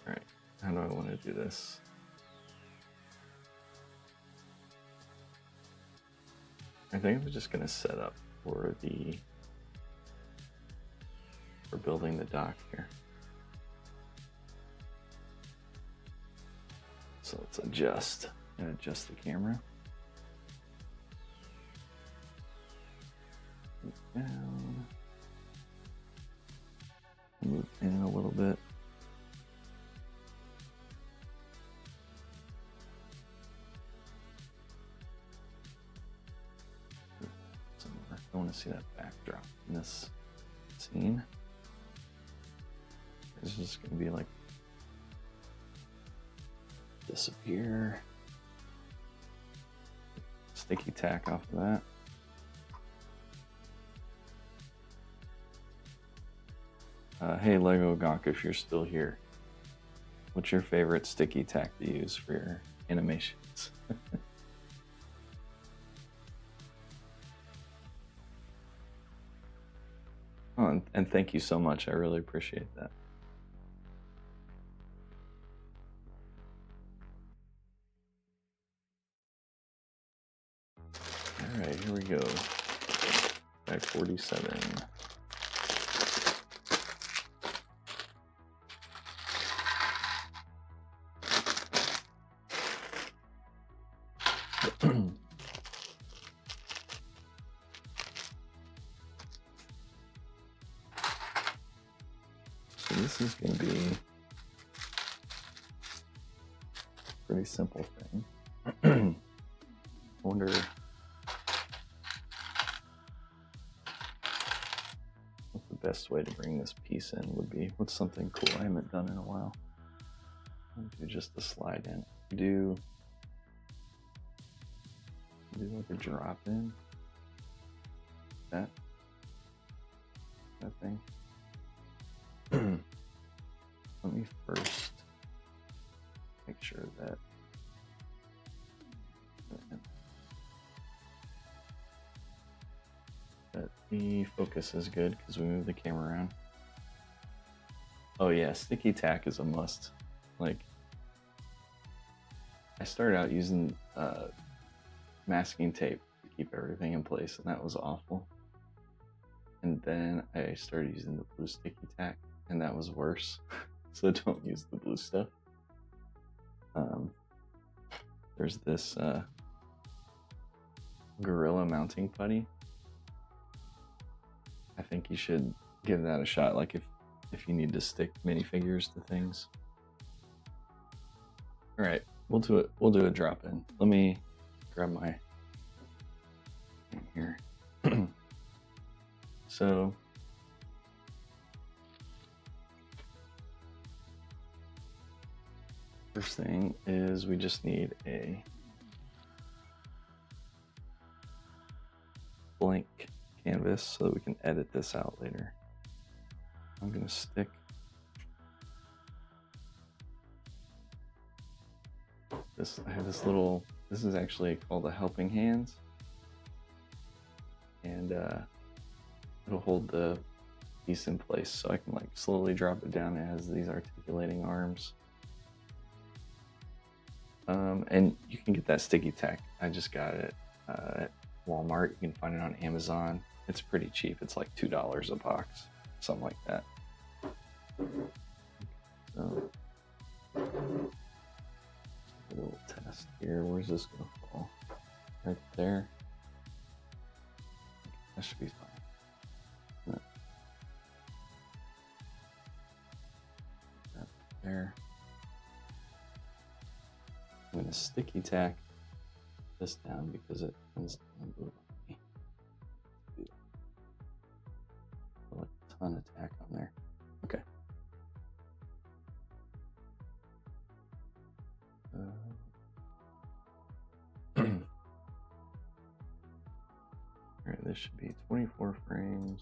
All right, how do I want to do this? I think I'm just gonna set up for building the dock here. So let's adjust the camera. Move down. Move in a little bit. Somewhere. I want to see that backdrop in this scene. It's just gonna be like disappear. Sticky tack off of that. Hey Lego Gonk, if you're still here, what's your favorite sticky tack to use for your animations? Oh, and thank you so much. I really appreciate that. we go. Back 47. So this is going to be a pretty simple thing. I wonder what the best way to bring this piece in would be. What's something cool I haven't done in a while? I'll do just the slide in. Do like a drop in. That thing. Let me first make sure that the focus is good because we move the camera around. Oh yeah, sticky tack is a must. Like, I started out using masking tape to keep everything in place, and that was awful. And then I started using the blue sticky tack, and that was worse. So don't use the blue stuff. There's this Gorilla mounting putty. I think you should give that a shot. Like if you need to stick minifigures to things. All right, we'll do it. We'll do a drop in. Let me grab my thing here. So first thing is we just need a blank canvas so that we can edit this out later. I'm gonna stick this. I have this little, this is actually called a helping hands, and it'll hold the piece in place so I can like slowly drop it down. It has these articulating arms. And you can get that sticky tack. I just got it at Walmart. You can find it on Amazon. It's pretty cheap. It's like $2 a box, something like that. So, a little test here. Where's this gonna fall? Right there. That should be fine. That there. I'm going to sticky tack this down because it tends to move on me. Put a ton of tack on there. Okay. All right, this should be 24 frames.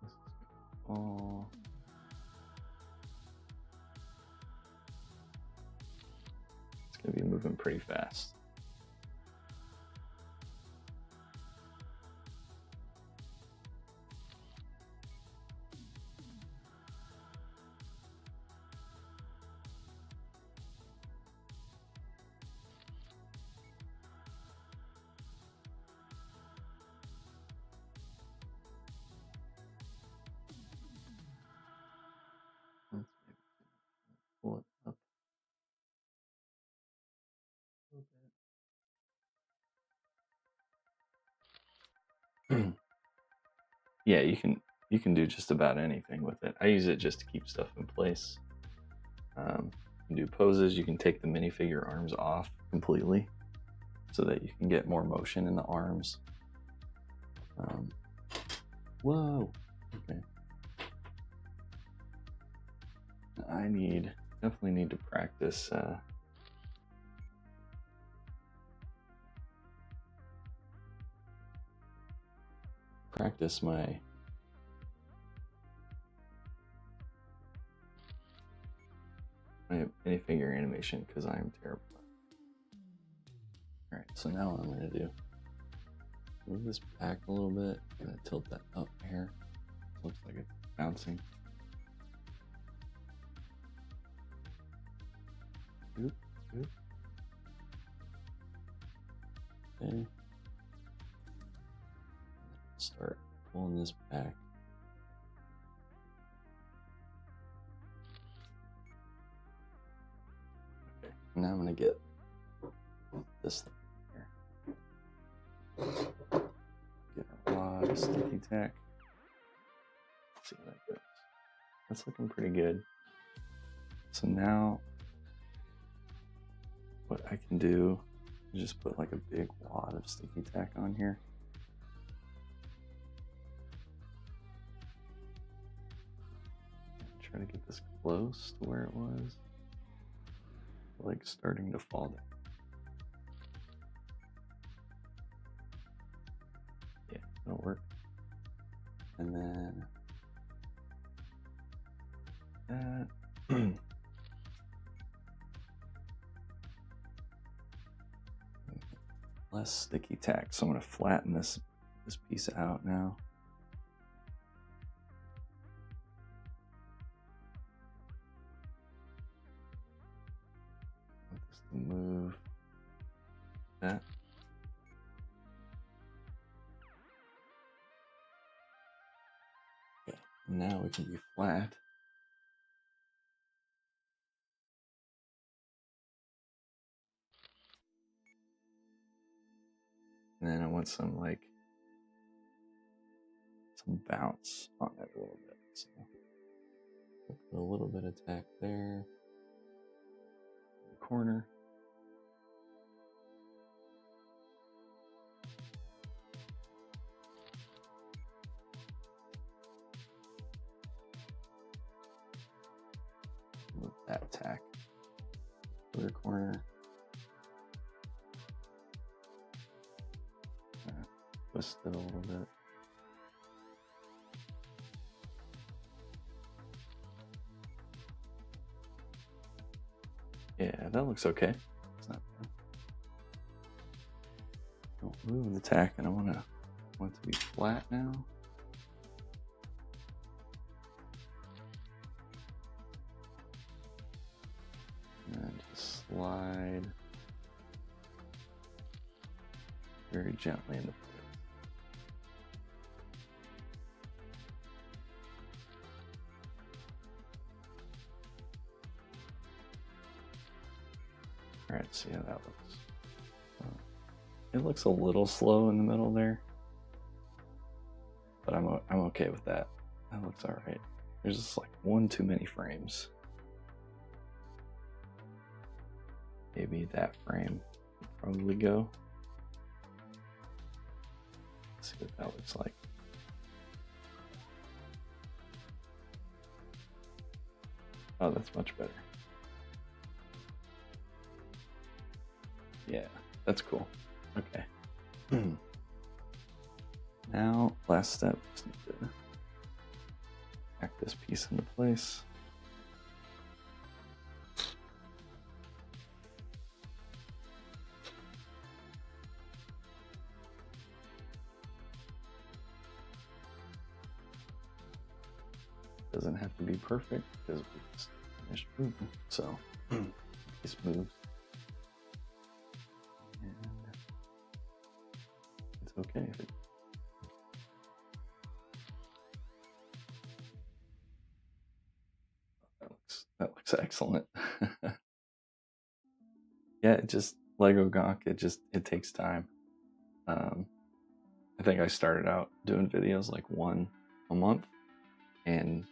This is gonna fall. It's gonna be moving pretty fast. Let's maybe pull it up a little bit. Yeah, you can do just about anything with it. I use it just to keep stuff in place. You can do poses. You can take the minifigure arms off completely so that you can get more motion in the arms. Whoa. Okay. I definitely need to practice my minifigure animation because I am terrible. All right, so now what I'm going to do, move this back a little bit, I'm going to tilt that up here. Looks like it's bouncing. Oop, oop. Okay. Start pulling this back. Okay, now I'm gonna get this thing here. Get a lot of sticky tack. Let's see how that goes. That's looking pretty good. So now what I can do is just put like a big wad of sticky tack on here. Try to get this close to where it was. Like starting to fall down. Yeah, that'll work. And then that. Less sticky tack, so I'm going to flatten this piece out now. Want this to move that. Okay, now we can be flat. And then I want some bounce on it a little bit. So we'll put a little bit of tack there. In the corner. Move that tack to the corner. Twist it a little bit. Yeah, that looks okay. It's not bad. Don't move the tack, and I want it to be flat now. And just slide very gently into place. All right, see how that looks. It looks a little slow in the middle there, but I'm okay with that. That looks all right. There's just like one too many frames. Maybe that frame would probably go. Let's see what that looks like. Oh, that's much better. Yeah, that's cool. Okay. Now, last step, just need to tack this piece into place. Doesn't have to be perfect because we just finished moving. So, piece moves. Okay. That looks excellent. Yeah, it just Lego Gawk. It takes time. I think I started out doing videos like one a month, and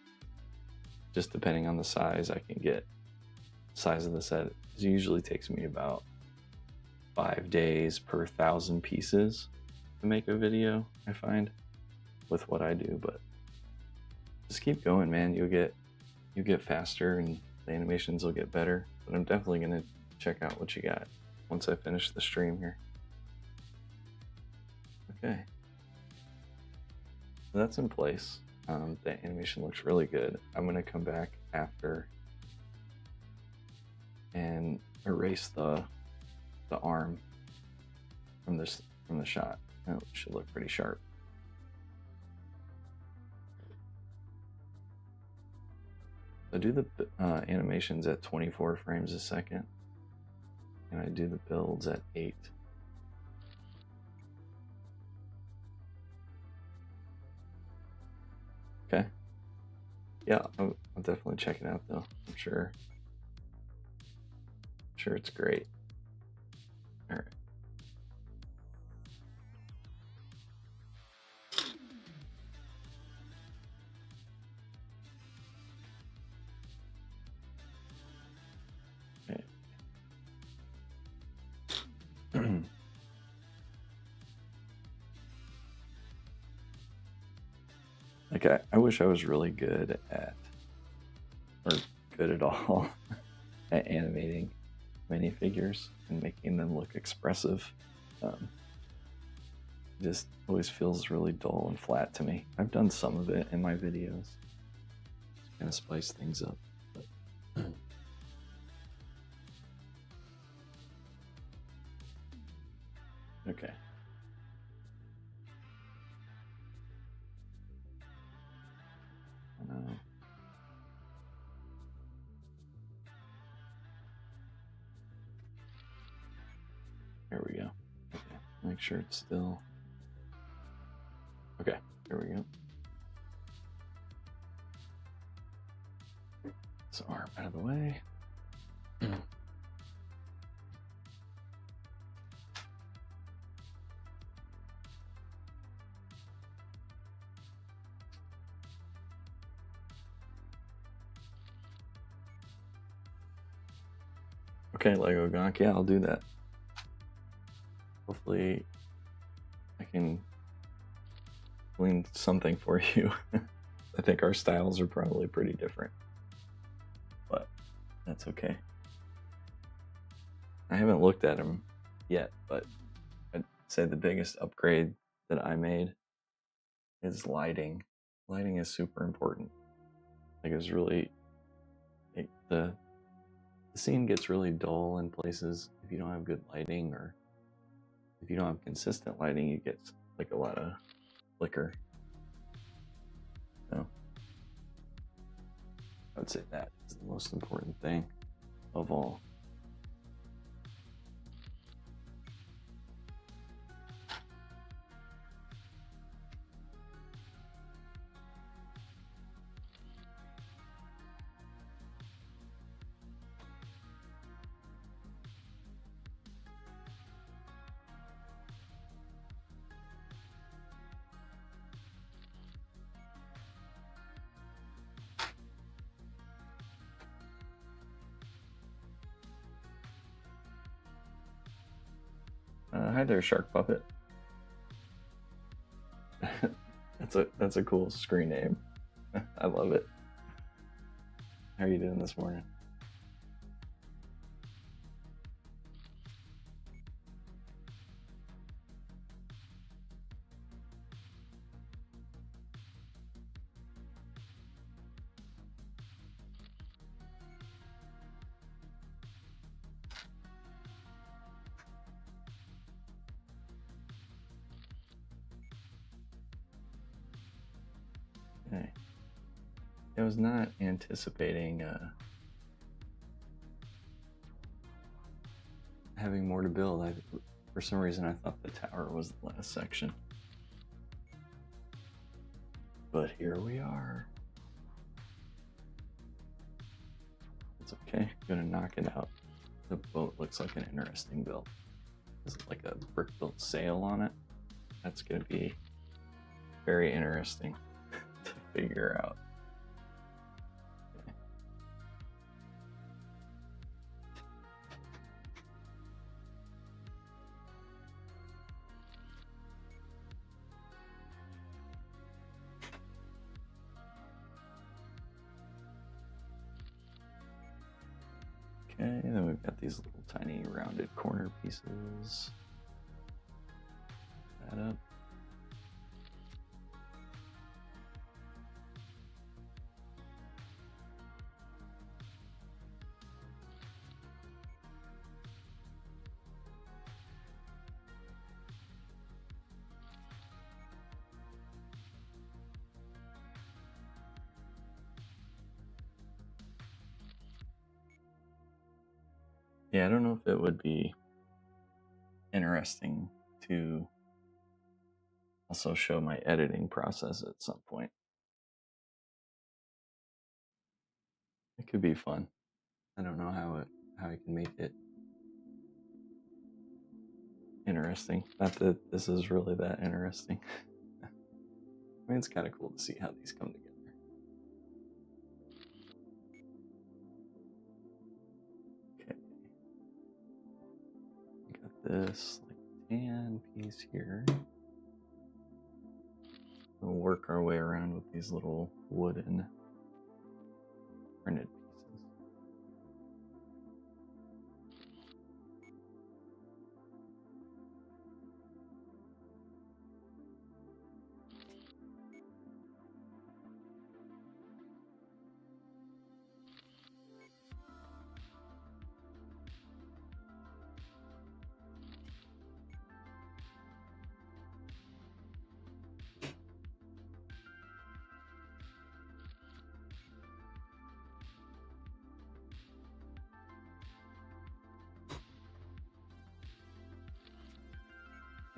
just depending on the size, I can get size of the set. It usually takes me about 5 days per 1,000 pieces to make a video, I find, with what I do. But just keep going, man. You get faster and the animations will get better. But I'm definitely gonna check out what you got once I finish the stream here. Okay, so that's in place. The animation looks really good. I'm gonna come back after and erase the arm from the shot. It should look pretty sharp. So do the animations at 24 frames a second. and I do the builds at 8. Okay. Yeah, I'll definitely check it out though. I'm sure it's great. All right. Okay. Like I wish I was really good at, or good at all, at animating minifigures and making them look expressive. Just always feels really dull and flat to me. I've done some of it in my videos, just kind of spice things up. But okay. There we go. Okay. Make sure it's still. Okay, there we go. This arm out of the way. Okay, Lego Gonk, yeah, I'll do that. Hopefully I can glean something for you. I think our styles are probably pretty different, but that's okay. I haven't looked at them yet, but I'd say the biggest upgrade that I made is lighting. Lighting is super important. Like it's really, the scene gets really dull in places if you don't have good lighting, or if you don't have consistent lighting, you get like a lot of flicker. So I would say that is the most important thing of all. Hi there, Shark Puppet. That's a cool screen name. I love it. How are you doing this morning? Okay. I was not anticipating having more to build. For some reason, I thought the tower was the last section. But here we are. It's okay. I'm gonna knock it out. The boat looks like an interesting build. There's like a brick-built sail on it. That's gonna be very interesting to figure out. Okay, then we've got these little tiny rounded corner pieces. That up. Yeah, I don't know if it would be interesting to also show my editing process at some point. It could be fun. I don't know how I can make it interesting. Not that this is really that interesting. I mean, it's kind of cool to see how these come together. Okay, got this like tan piece here. We'll work our way around with these little wooden printed pieces.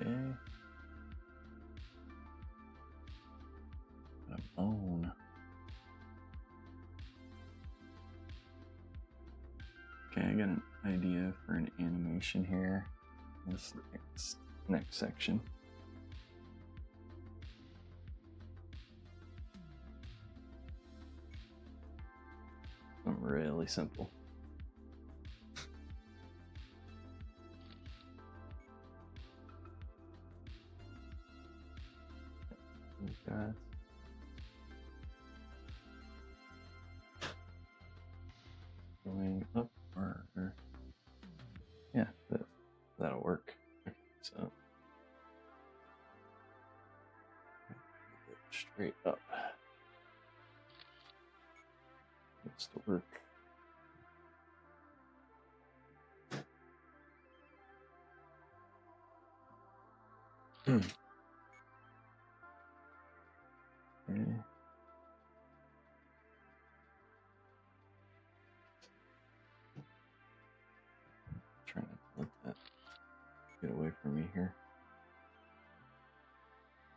Okay. Got a bone. Okay, I got an idea for an animation here. This next section. Something really simple. We've got going up or yeah, that'll work. Okay, so straight up. Needs to work. Okay. Trying to let that get away from me here.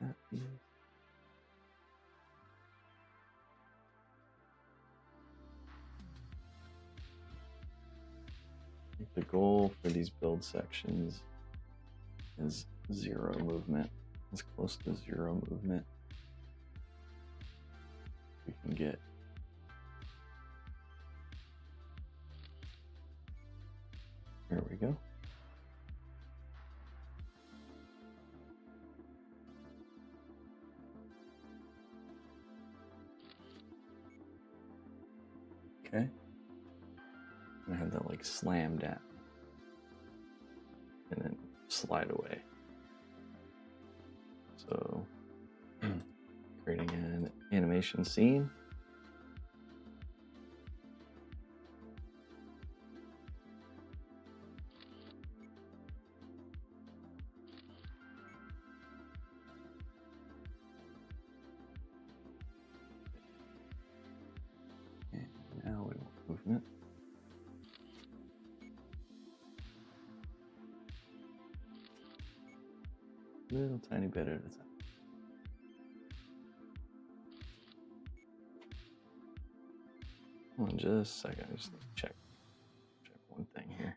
That is. I think the goal for these build sections is 0 movement, as close to 0 movement we can get. There we go. Okay. I have that like slam down and then slide away. So creating an animation scene. And now we want movement. Little tiny bit at a time. Hold on just a second. I just need to check one thing here.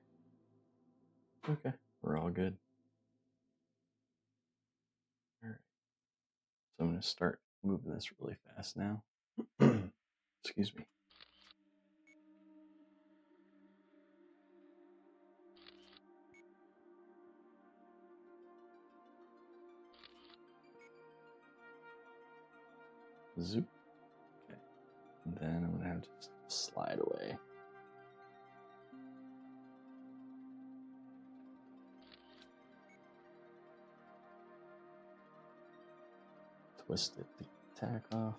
Okay, we're all good. All right. So I'm going to start moving this really fast now. Excuse me. Zoop. Okay. And then I'm going to have to just slide away. Twist it to tack off.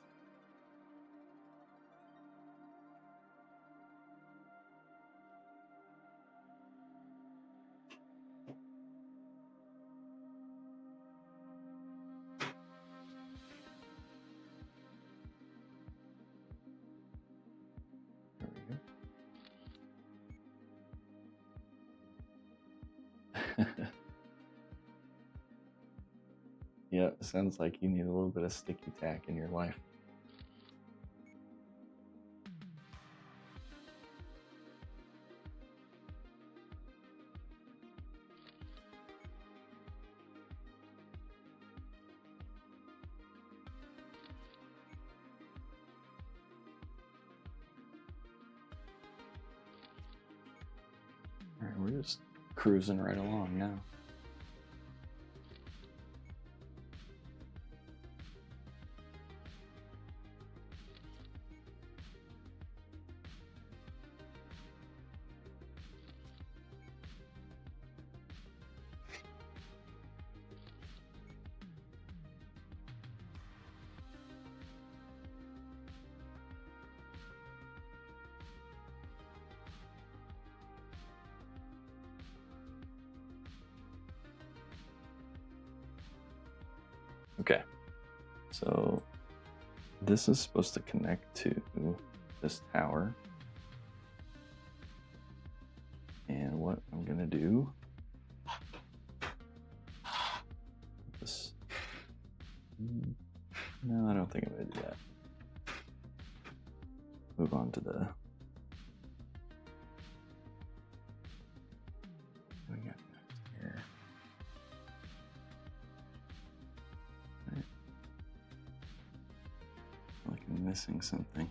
There we go. Yeah, sounds like you need a little bit of sticky tack in your life. All right, we're just cruising right along now. Okay, so this is supposed to connect to this tower. And what I'm gonna do, this, no, I don't think I'm gonna do that. Move on to the, what do we got next here? Right. Like I'm missing something.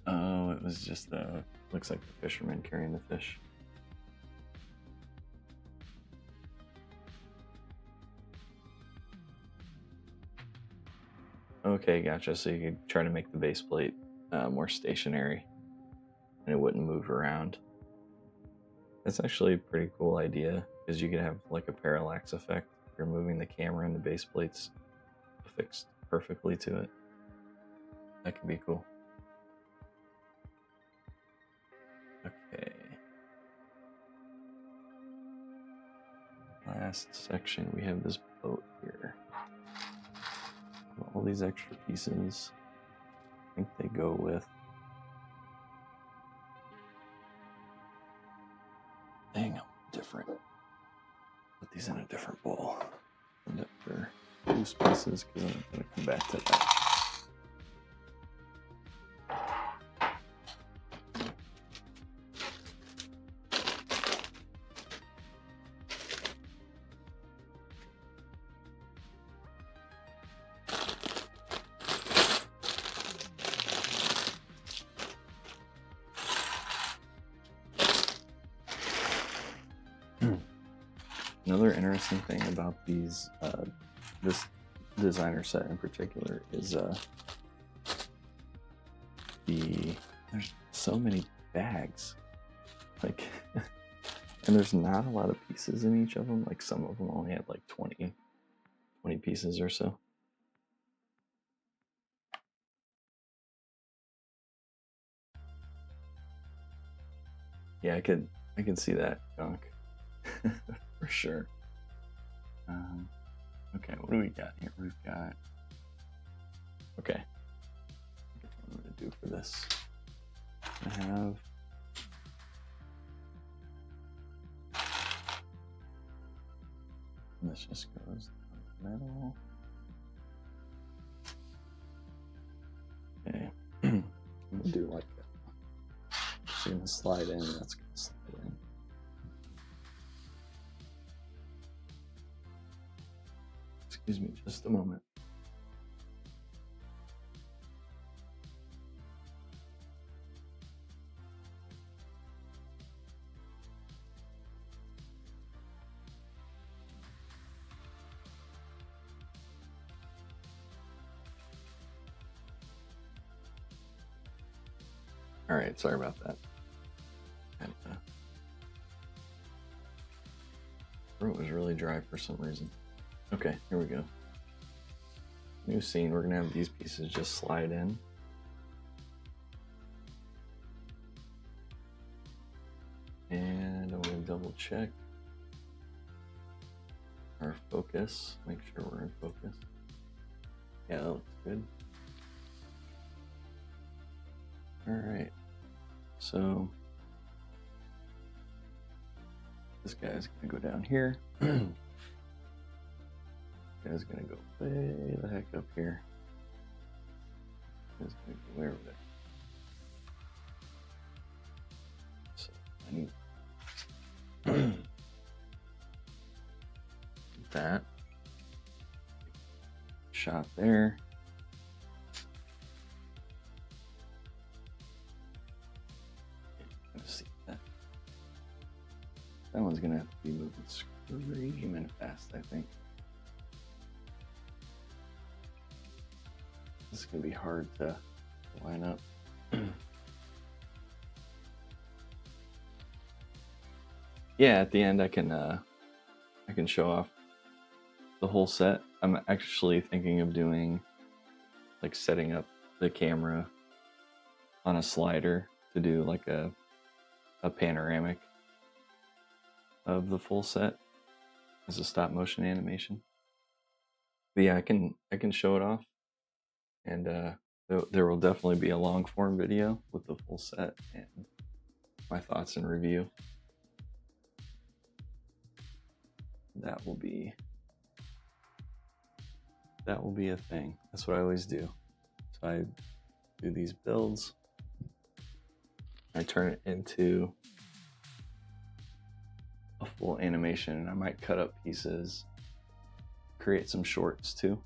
Oh, it was just the, looks like the fisherman carrying the fish. Okay, gotcha. So you could try to make the base plate more stationary and it wouldn't move around. That's actually a pretty cool idea because you could have like a parallax effect. You're moving the camera and the base plates fixed perfectly to it. That could be cool. Okay. Last section, we have this boat here. All these extra pieces, I think they go with, dang, I'm different. Put these in a different bowl. And up for loose pieces because I'm going to come back to that. Another interesting thing about these, this designer set in particular, is there's so many bags, like, and there's not a lot of pieces in each of them. Like some of them only have like 20 pieces or so. Yeah, I can see that, Gunk. For sure. Okay, what do we got here? We've got, okay, what I'm gonna do for this. I have this just goes metal. Okay, I'm gonna do like that. It's gonna slide in, that's gonna slide in. Excuse me, just a moment. All right, sorry about that. And, throat was really dry for some reason. Okay, here we go. New scene, we're gonna have these pieces just slide in. And I'm gonna double check our focus, make sure we're in focus. Yeah, that looks good. All right, so This guy's gonna go down here. Guy's gonna go way the heck up here. Guy's gonna go way over there. So I need that shot there. See that. That one's gonna have to be moving screaming fast, I think. This is gonna be hard to line up. Yeah, at the end I can show off the whole set. I'm actually thinking of doing, like, setting up the camera on a slider to do like a panoramic of the full set as a stop motion animation. But yeah, I can show it off, and there will definitely be a long form video with the full set and my thoughts and review. That will be a thing. That's what I always do. So I do these builds, I turn it into a full animation, and I might cut up pieces, create some shorts too.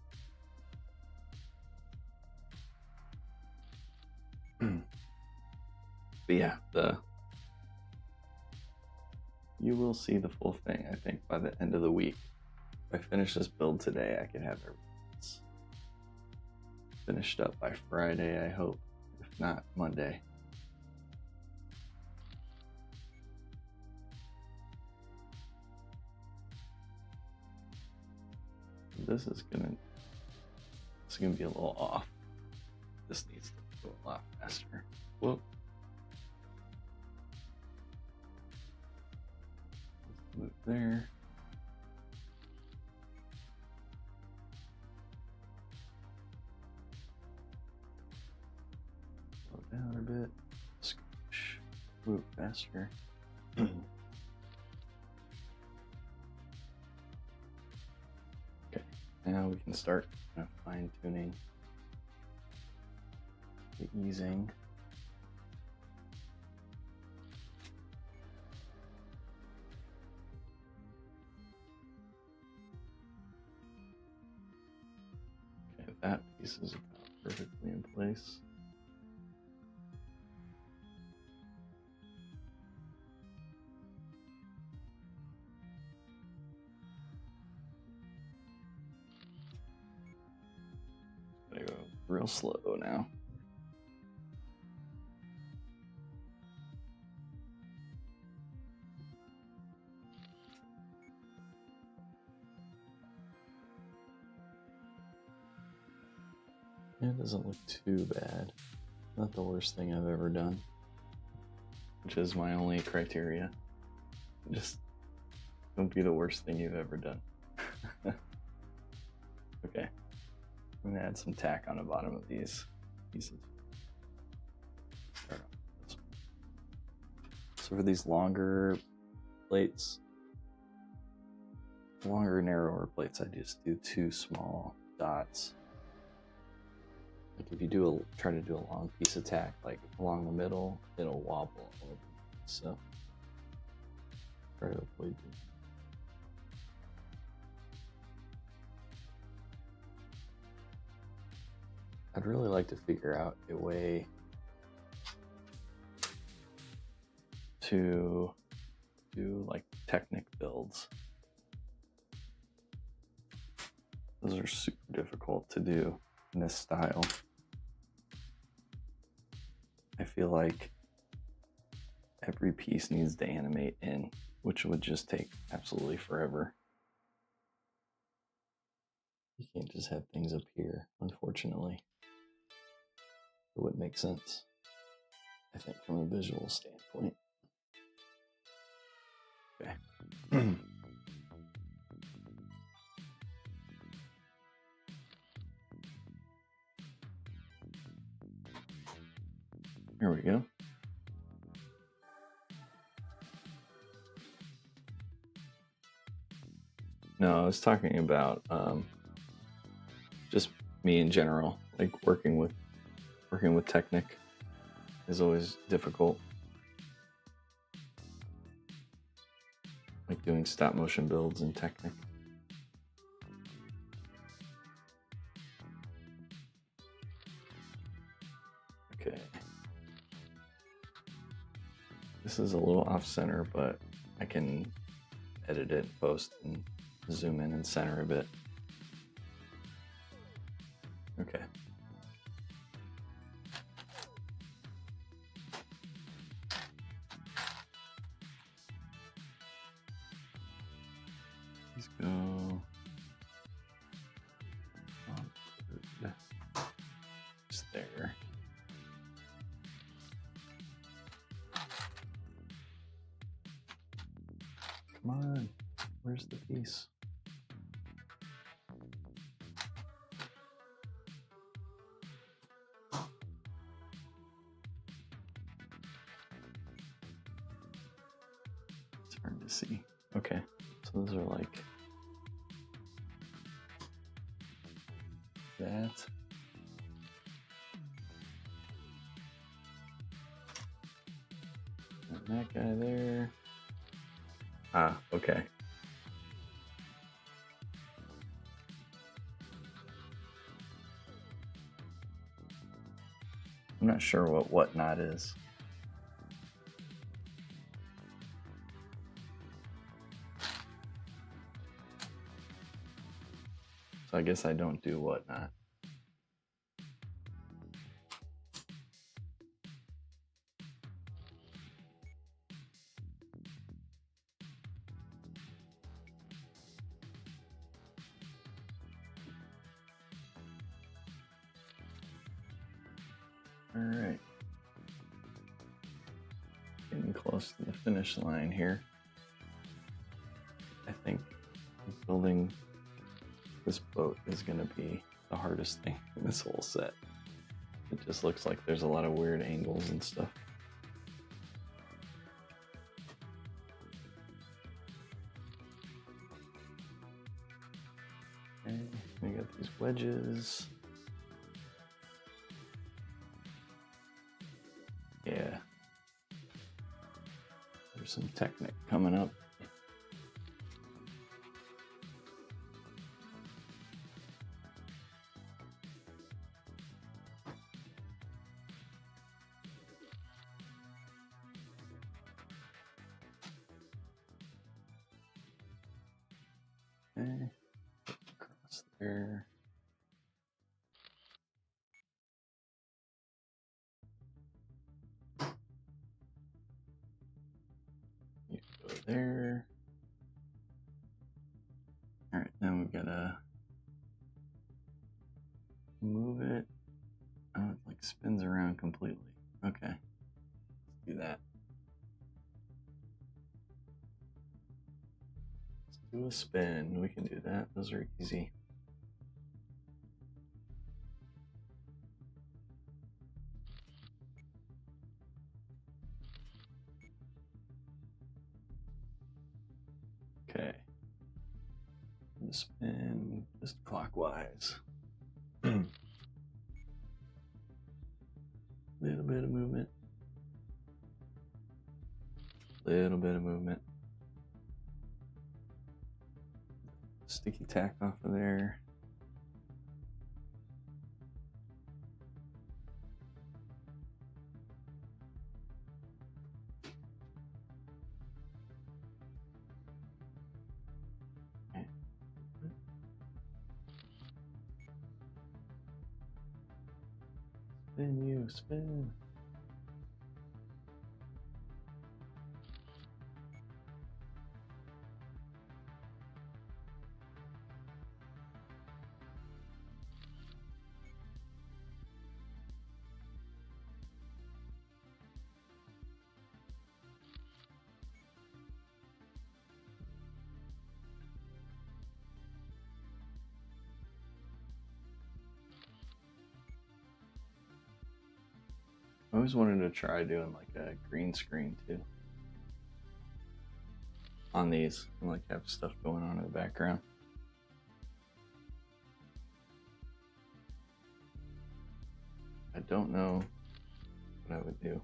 But yeah, you will see the full thing, I think, by the end of the week. If I finish this build today, I can have everything finished up by Friday, I hope. If not, Monday. This is gonna be a little off. This needs to go a lot faster. Whoop. Let's move there. Slow down a bit. Scooch. Move faster. Now we can start fine tuning the easing. Okay, that piece is about perfectly in place. Gotta go real slow now. It doesn't look too bad. Not the worst thing I've ever done, which is my only criteria. Just don't be the worst thing you've ever done. Okay. I'm gonna add some tack on the bottom of these pieces. Start off with this one. So for these longer plates, longer, narrower plates, I just do 2 small dots. Like if you try to do a long piece of tack, like along the middle, it'll wobble a little bit. So try to avoid doing. I'd really like to figure out a way to do like Technic builds. Those are super difficult to do in this style. I feel like every piece needs to animate in, which would just take absolutely forever. You can't just have things up here, unfortunately. It wouldn't make sense, I think, from a visual standpoint. Okay. Here we go. No, I was talking about just me in general. Like working with Technic is always difficult. Like doing stop motion builds in Technic. Okay. This is a little off center, but I can edit it, post, and zoom in and center a bit. Okay. Let's go. Just there. Come on, where's the piece? It's hard to see. Okay, so those are like that. And that guy there. Ah, okay. I'm not sure what whatnot is. So I guess I don't do whatnot. All right. Getting close to the finish line here. I think building this boat is going to be the hardest thing in this whole set. It just looks like there's a lot of weird angles and stuff. Okay, we got these wedges. Yeah. There's some Technic coming up. Okay, across there. You go there. All right, then we gotta move it. Oh, it like spins around completely. Okay, let's do that. Let's do a spin. We can do that. Those are easy. Okay. Spin just clockwise. Little bit of movement. Little bit of movement. Sticky tack off of there. Spin you, spin. I always wanted to try doing like a green screen too on these and like have stuff going on in the background. I don't know what I would do.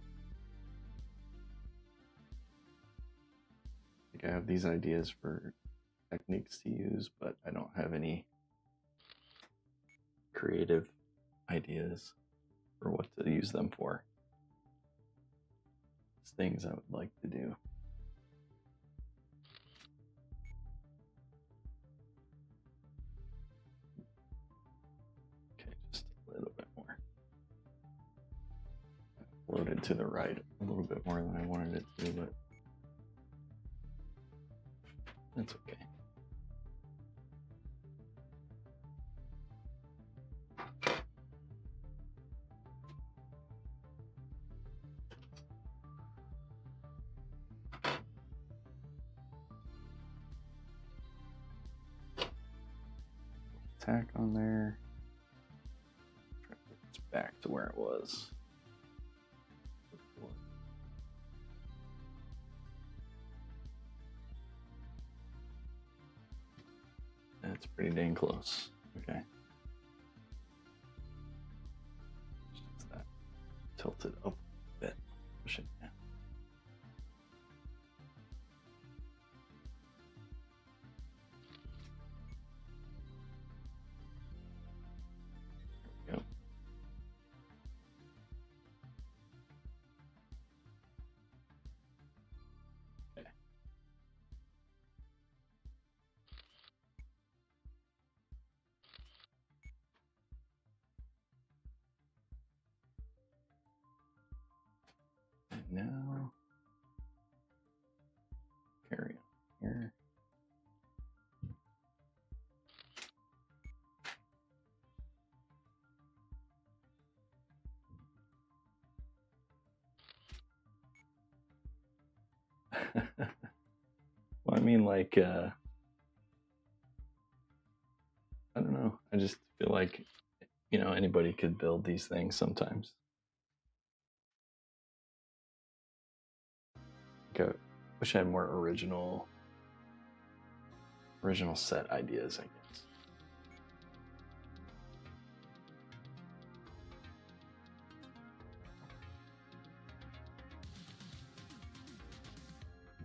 Like I have these ideas for techniques to use, but I don't have any creative ideas for what to use them for. It's things I would like to do. Okay, just a little bit more. Loaded to the right a little bit more than I wanted it to, but that's okay. Tack on there. Try to get this back to where it was before. That's pretty dang close. Okay. Just that. Tilt it up a bit. Push it down. There we go. Okay. And now carry on here. Well, I mean, like, I don't know. I just feel like, you know, anybody could build these things sometimes. Like, I wish I had more original set ideas, I guess.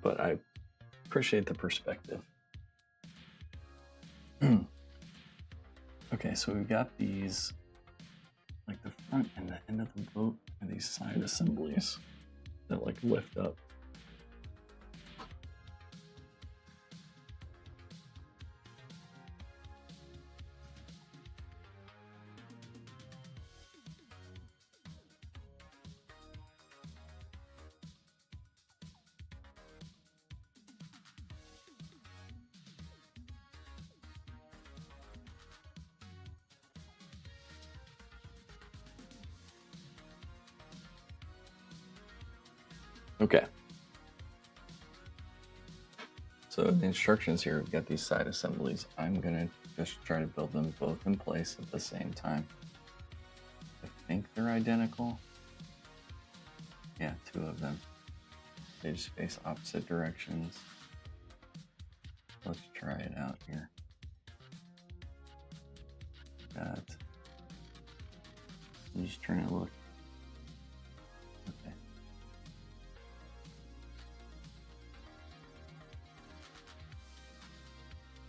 But I appreciate the perspective. Okay, so we've got these, like the front and the end of the boat, and these side assemblies that like lift up. Okay. So the instructions here, we've got these side assemblies. I'm gonna just try to build them both in place at the same time. I think they're identical. Yeah, two of them. They just face opposite directions. Let's try it out here. I'm just trying to look. Okay.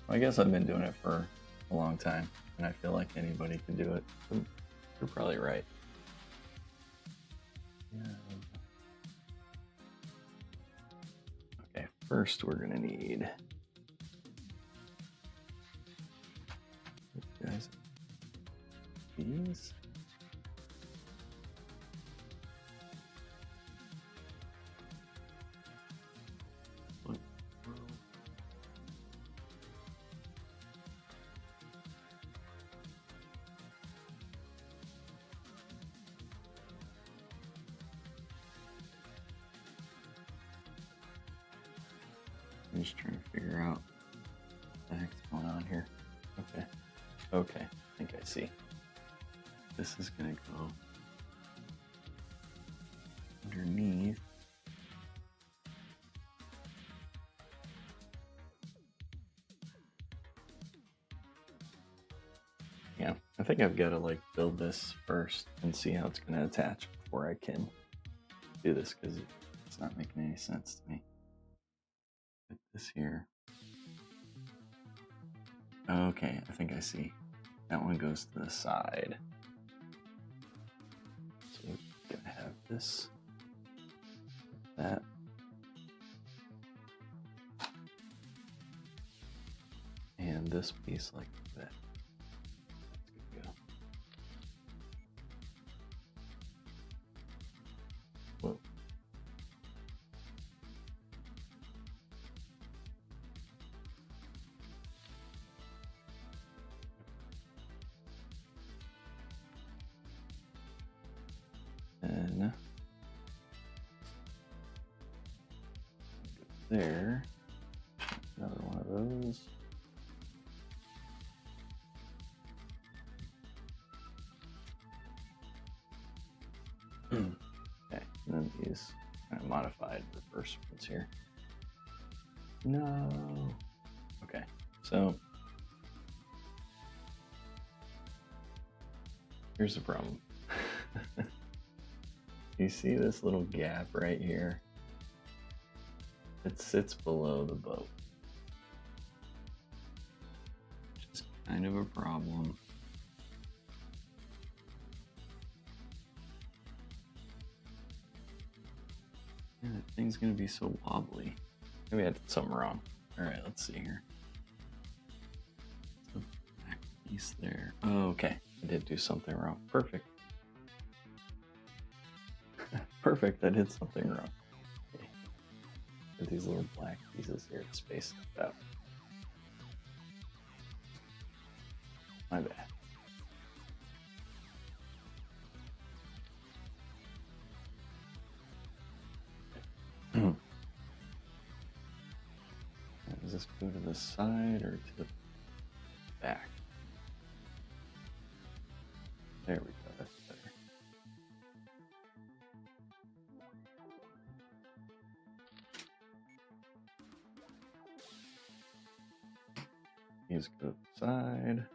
I guess I've been doing it for a long time, and I feel like anybody can do it. So you're probably right. Yeah. Okay, first we're gonna need guys these. I'm just trying to figure out what the heck's going on here. Okay. Okay. I think I see. This is gonna go underneath. Yeah, I think I've got to like build this first and see how it's going to attach before I can do this, because it's not making any sense to me. Put this here. Okay, I think I see. That one goes to the side. So we're gonna have this, that. And this piece like that. That's good to go. Whoa. And there, another one of those. Okay, and then these kind of modified reverse ones here. No. Okay, so here's the problem. You see this little gap right here? It sits below the boat, which is kind of a problem. Yeah, that thing's gonna be so wobbly. Maybe I did something wrong. All right, let's see here. So back piece there. Oh, okay, I did do something wrong. Perfect. Perfect, I did something wrong. Okay. Put these little black pieces here to space it out. My bad. Does this go to the side or to the back? There we go, that's better. These go to the side.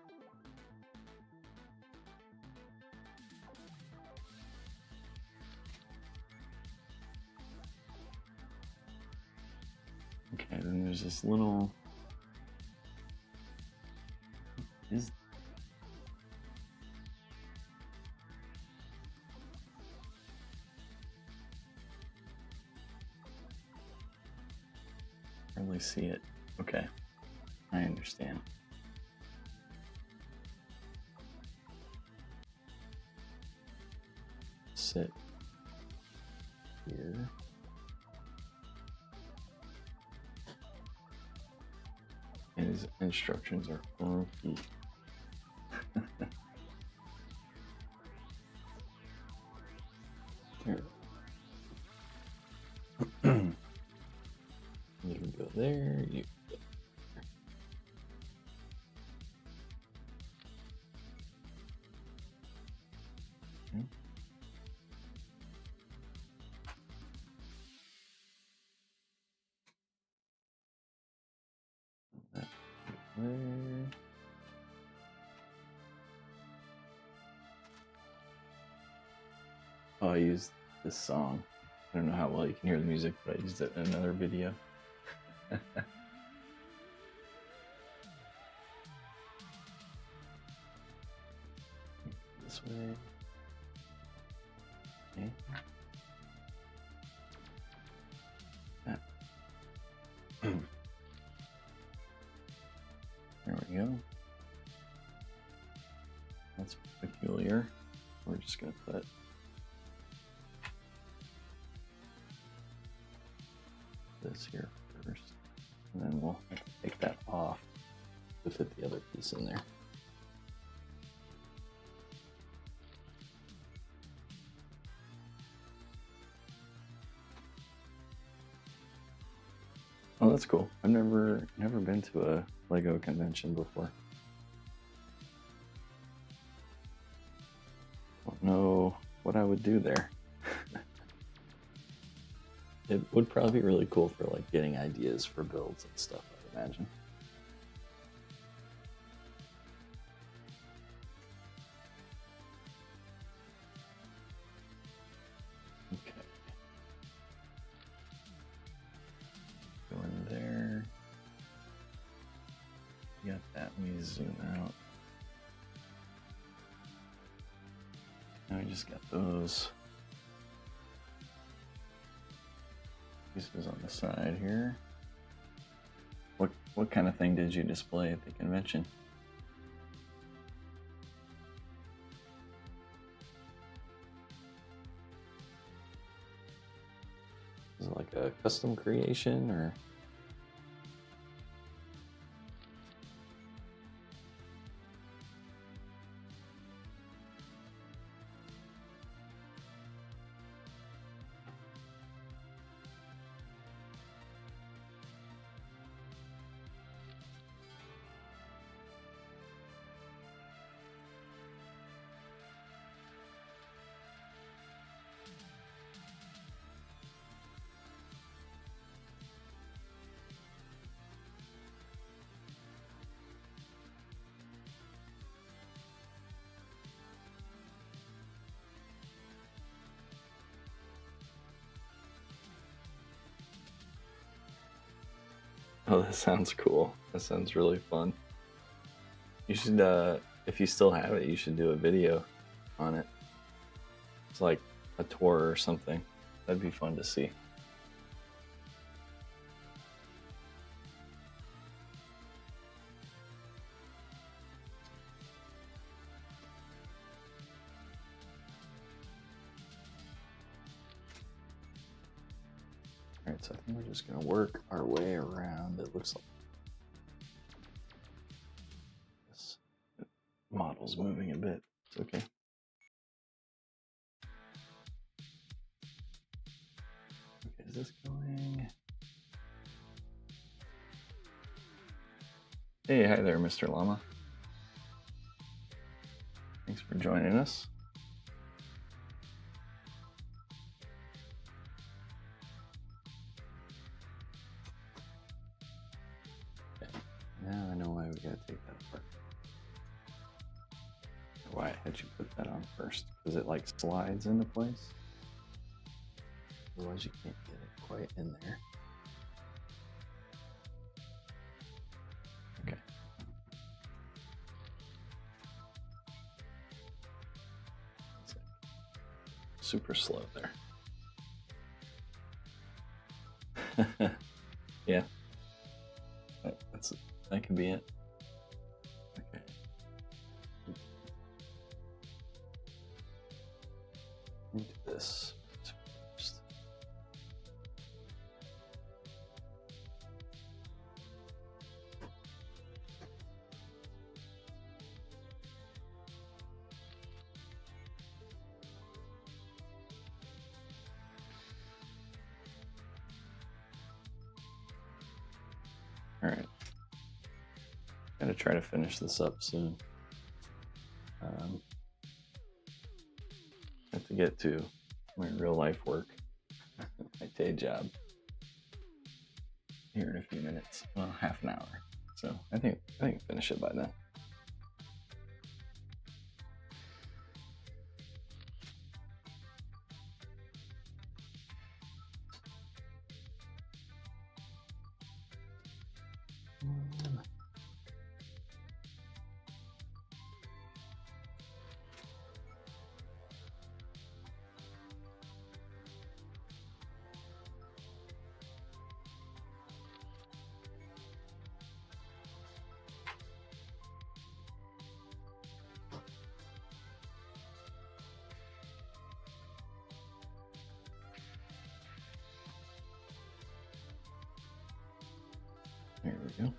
Okay, then there's this little. What is hardly see it. Okay, I understand. Sit here. And his instructions are funky. Here. You can go there, you can go there. Okay. That there. Oh, I used this song. I don't know how well you can hear the music, but I used it in another video. This way. Okay. That. There we go. That's peculiar. We're just gonna put this here first, and then we'll have to take that off to fit the other piece in there. Oh, that's cool. I've never been to a Lego convention before. Don't know what I would do there. It would probably be really cool for like getting ideas for builds and stuff, I'd imagine. got that. Let me zoom out. Now we just got those pieces on the side here. What kind of thing did you display at the convention? Is it like a custom creation or? Oh, that sounds cool. That sounds really fun. You should, if you still have it, you should do a video on it. It's like a tour or something. That'd be fun to see. Alright, so I think we're just gonna work our way around. It looks like this model's moving a bit. It's okay. Okay, is this going? Hey, hi there, Mr. Llama. Thanks for joining us. Now I know why we gotta take that apart. Why I had you put that on first, because it like slides into place. Otherwise you can't get it quite in there. Okay. Super slow there. Yeah. That could be it. Okay. Do this first. All right. Gotta try to finish this up soon. Have to get to my real life work, my day job, here in a few minutes. Well, half an hour. So I think finish it by then. There we go.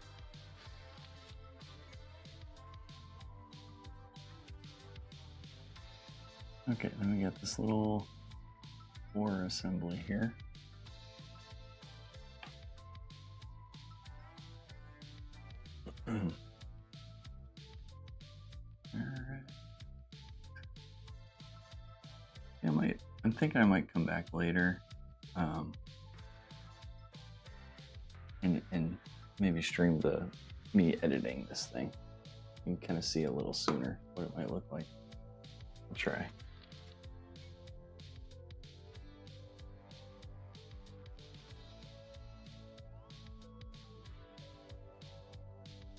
Okay, then we got this little core assembly here. Alright. Yeah, I'm thinking I might come back later. And maybe stream me editing this thing. You can kind of see a little sooner what it might look like. I'll try.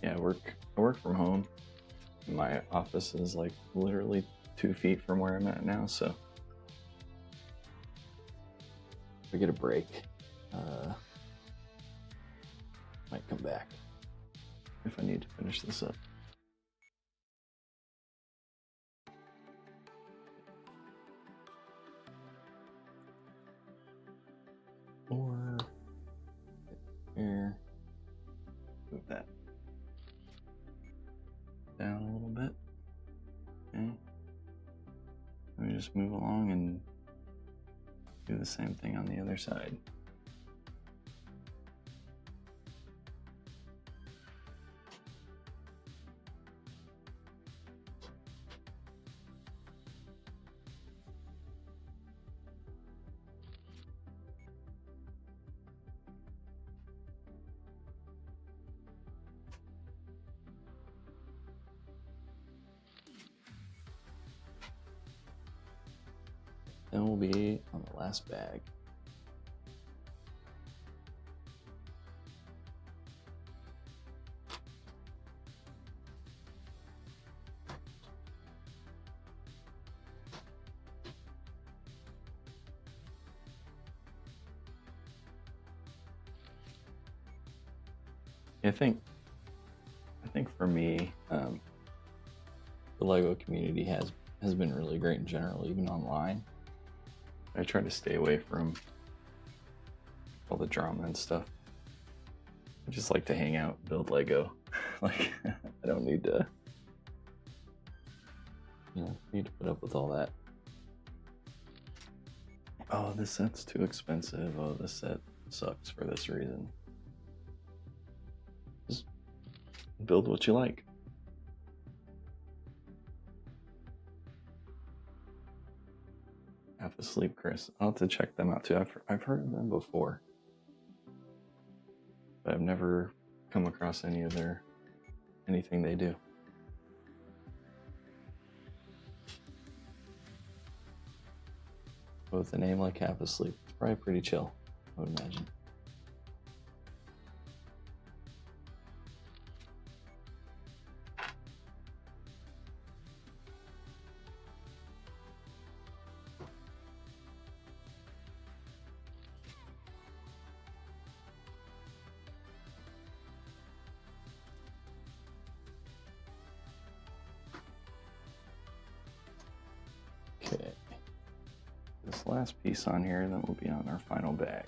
Yeah, I work from home. My office is like literally 2 feet from where I'm at now, so if I get a break, might come back if I need to finish this up. Or here, move that down a little bit. Okay. Let me just move along and do the same thing on the other side. Then we'll be on the last bag. I think for me, the Lego community has been really great in general, even online. I try to stay away from all the drama and stuff. I just like to hang out, build Lego. Like, I don't need to, put up with all that. Oh, this set's too expensive. Oh, this set sucks for this reason. Just build what you like. Half Asleep, Chris. I'll have to check them out too. I've heard of them before, but I've never come across anything they do. But with a name like Half Asleep, it's probably pretty chill, I would imagine. Okay, this last piece on here, then we'll be on our final bag.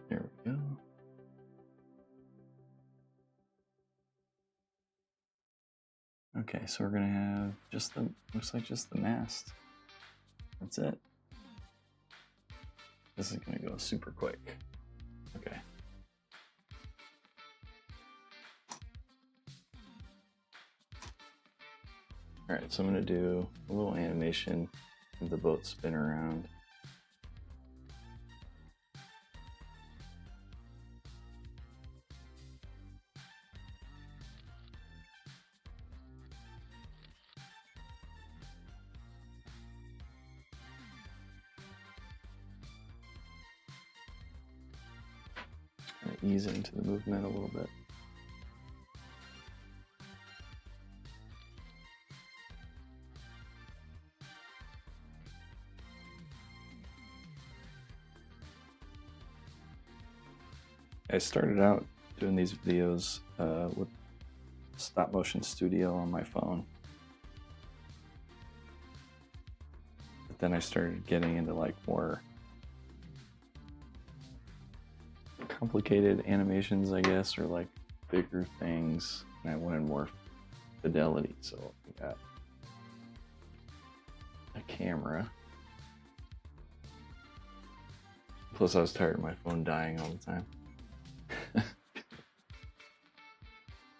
There we go. Okay, so we're gonna have looks like just the mast. That's it. This is gonna go super quick. Okay. All right, so I'm gonna do a little animation of the boat spin around. Ease into the movement a little bit. I started out doing these videos with Stop Motion Studio on my phone. But then I started getting into like more complicated animations, I guess, or like bigger things, and I wanted more fidelity, so we got a camera. Plus I was tired of my phone dying all the time.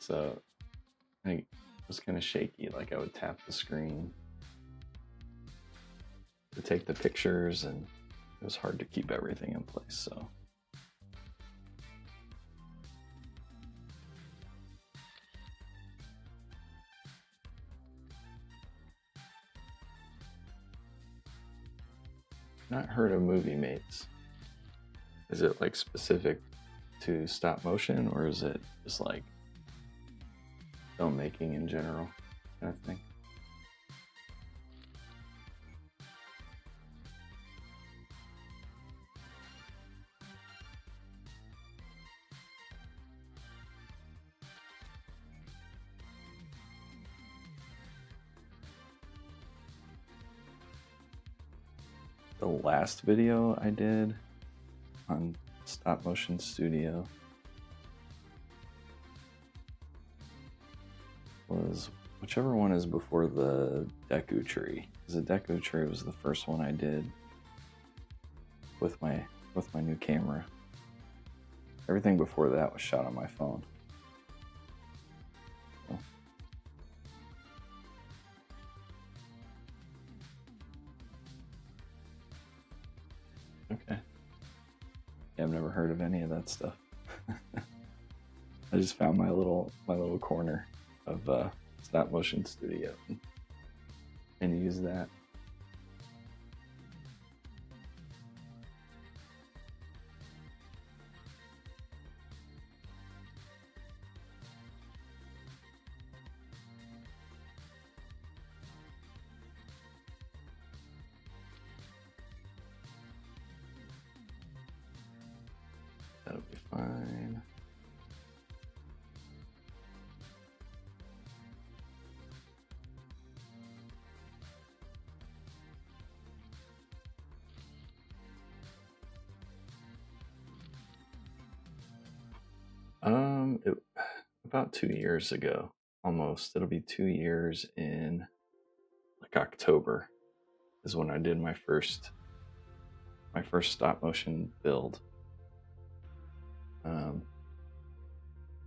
So it was kind of shaky, like I would tap the screen to take the pictures, and it was hard to keep everything in place, so not heard of Movie Mates. Is it like specific to stop motion, or is it just like filmmaking in general kind of thing? The last video I did on Stop Motion Studio was whichever one is before the Deku Tree. Because the Deku Tree was the first one I did with my new camera. Everything before that was shot on my phone. So. Okay. Yeah, I've never heard of any of that stuff. I just found my little corner of Stop Motion Studio and use that. That'll be fine. About 2 years ago, almost. It'll be 2 years in like October is when I did my first stop motion build.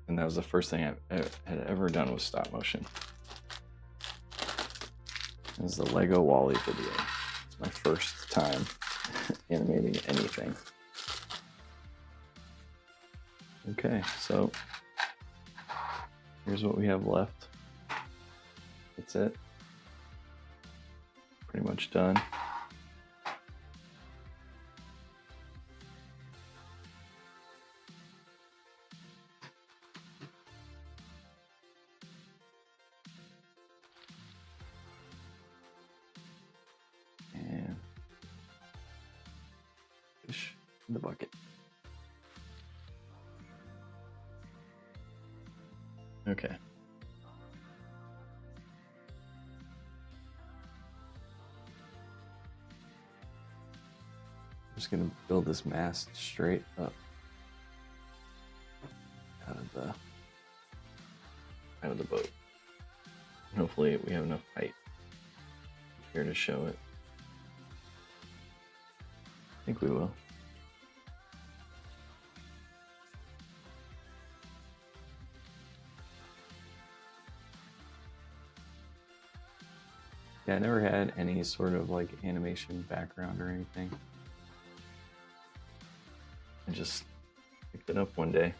And that was the first thing I had ever done with stop motion. It was the Lego Wall-E video. It's my first time animating anything. Okay, so here's what we have left. That's it. Pretty much done. And fish in the bucket. Okay. I'm just gonna build this mast straight up out of the boat. And hopefully we have enough height here to show it. I think we will. Yeah, I never had any sort of like animation background or anything. I just picked it up one day.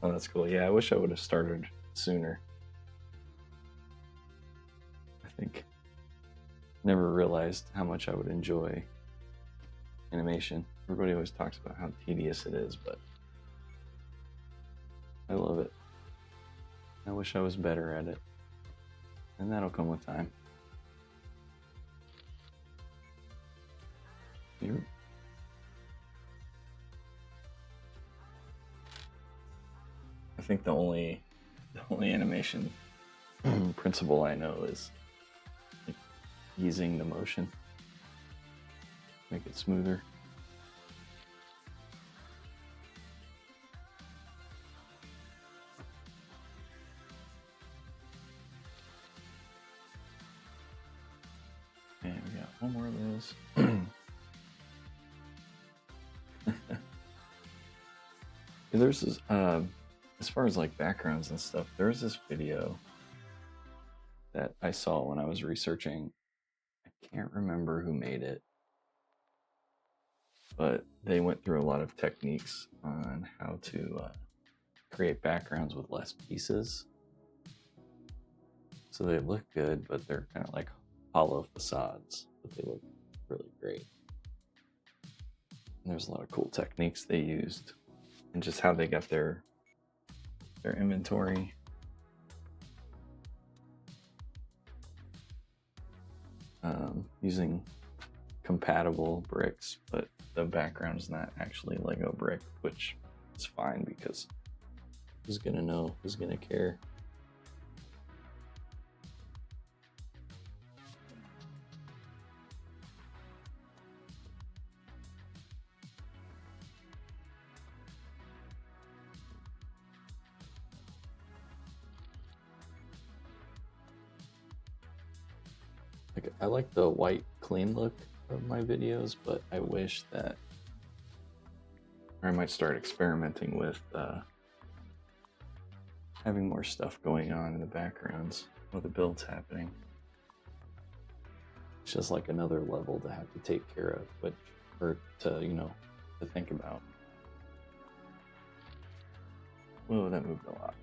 Oh, that's cool. Yeah, I wish I would have started sooner. I think never realized how much I would enjoy animation. Everybody always talks about how tedious it is, but I love it. I wish I was better at it. And that'll come with time. I think the only animation principle I know is like easing the motion. Make it smoother. And we got one more of those. There's this, as far as like backgrounds and stuff, there's this video that I saw when I was researching. I can't remember who made it, but they went through a lot of techniques on how to create backgrounds with less pieces. So they look good, but they're kind of like hollow facades, but they look really great. And there's a lot of cool techniques they used, and just how they got their inventory. Using compatible bricks, but the background is not actually Lego brick, which is fine because who's gonna know? Who's gonna care? Like, I like the white clean look of my videos, but I wish that, or I might start experimenting with having more stuff going on in the backgrounds while the build's happening. It's just like another level to have to take care of, which, or to, you know, to think about. Whoa, that moved a lot.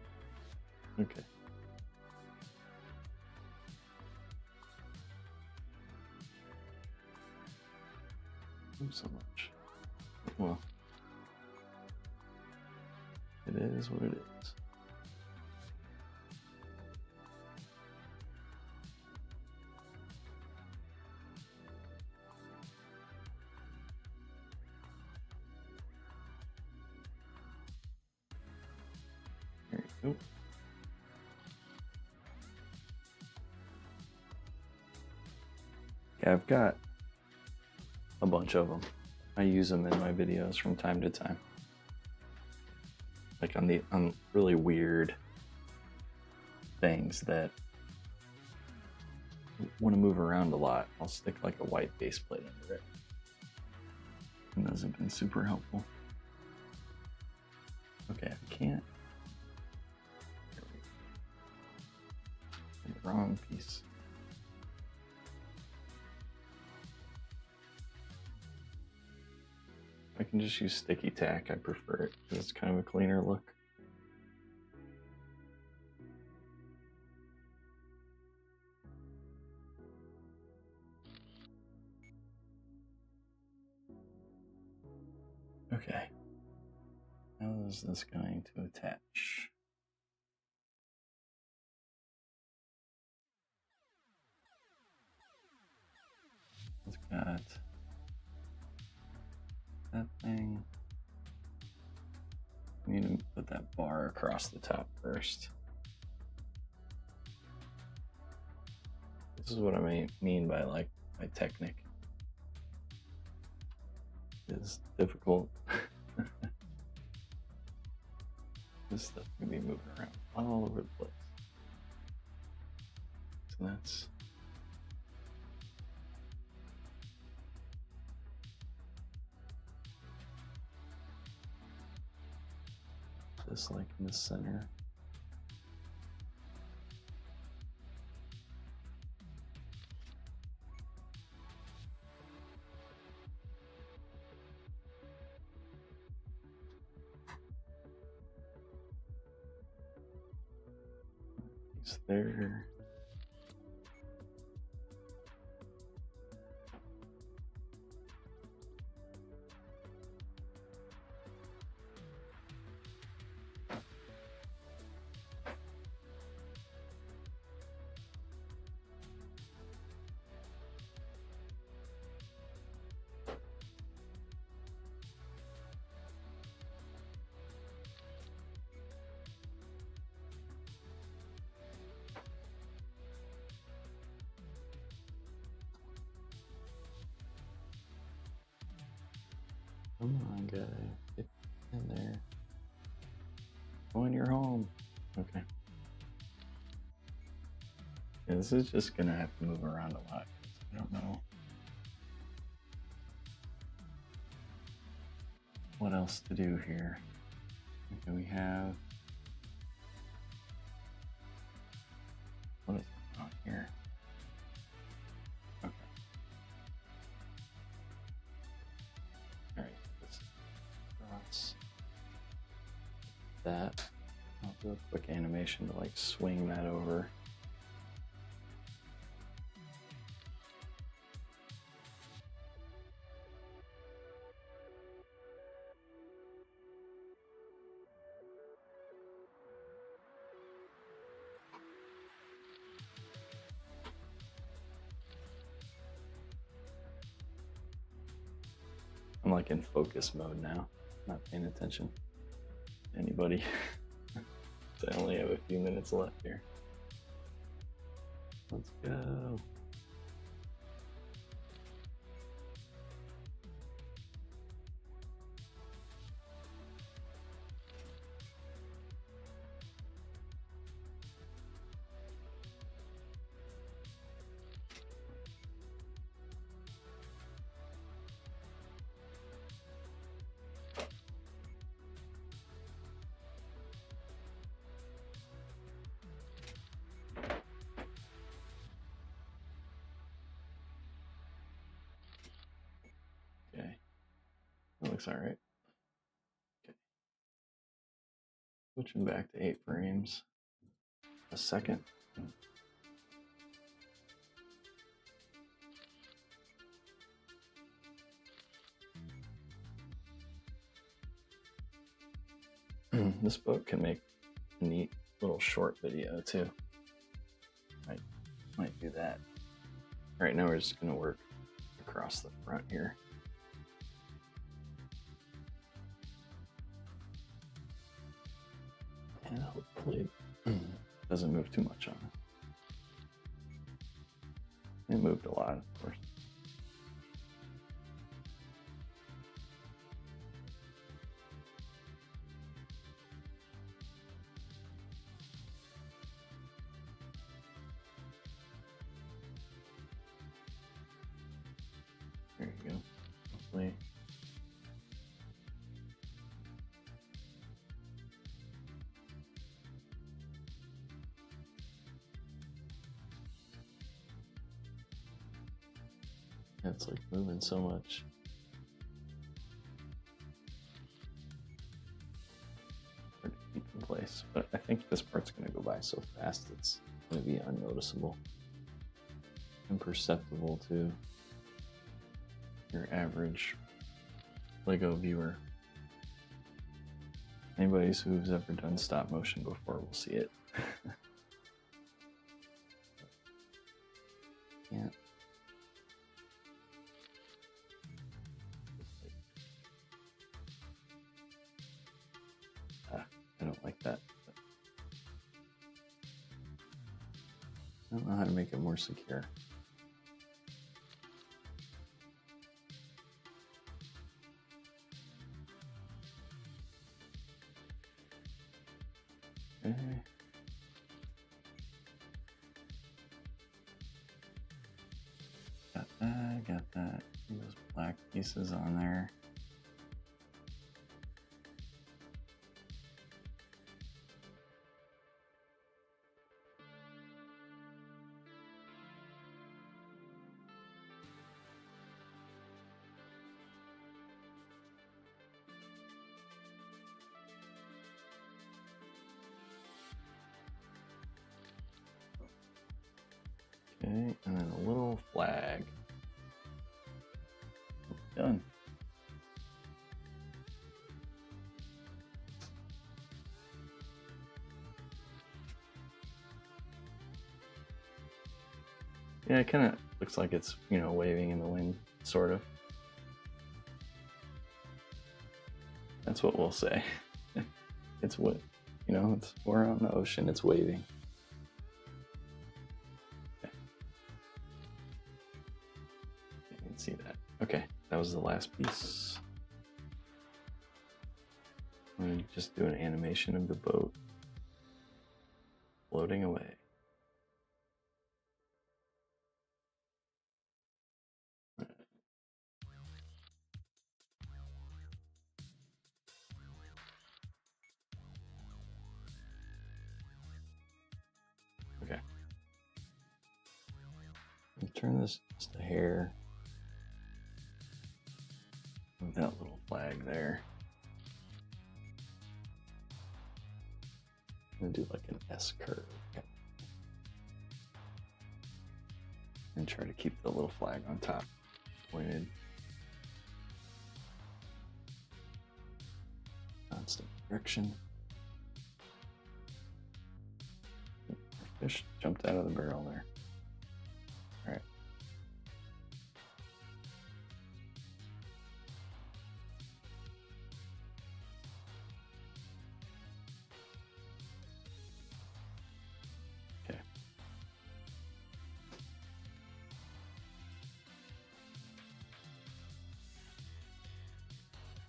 Okay. So much. Well, it is what it is. There you go. Yeah, I've got a bunch of them. I use them in my videos from time to time. Like on really weird things that want to move around a lot, I'll stick like a white base plate under it. And those have been super helpful. Okay, I can't. There we go. The wrong piece. I can just use sticky tack. I prefer it because it's kind of a cleaner look. Okay. How is this going to attach? It's got that thing. I need to put that bar across the top first. This is what I mean by like my technique is difficult. This stuff can be moving around all over the place. So that's this like in the center. It's there. Come on, guy. Get in there. Go in your home. Okay. Yeah, this is just gonna have to move around a lot. I don't know what else to do here. Okay, we have. What is on here? Okay. Alright, this cross that. I'll do a quick animation to like swing that over. I'm like in focus mode now, not paying attention to anybody. So I only have a few minutes left here. Let's go. Okay, that looks all right. Okay, switching back to 8 frames a second. This boat can make a neat little short video too. Might do that. Right now we're just gonna work across the front here. And hopefully it doesn't move too much on it. It moved a lot, of course. There you go. Hopefully. It's like moving so much. Hard to keep in place, but I think this part's going to go by so fast it's going to be unnoticeable, imperceptible to your average Lego viewer. Anybody who's ever done stop motion before will see it. Yeah. I don't like that. I don't know how to make it more secure. Okay. Got that. Those black pieces on there. Okay, and then a little flag. Done. Yeah, it kind of looks like it's, you know, waving in the wind, sort of. That's what we'll say. It's what, you know, it's, we're on the ocean, it's waving. Okay. You can see that. Okay, that was the last piece. I'm going to just do an animation of the boat floating away. Okay. I'll turn this just a hair. Move that little flag there. I'm gonna do like an S curve. And try to keep the little flag on top pointed. Constant direction. Our fish jumped out of the barrel there. All right.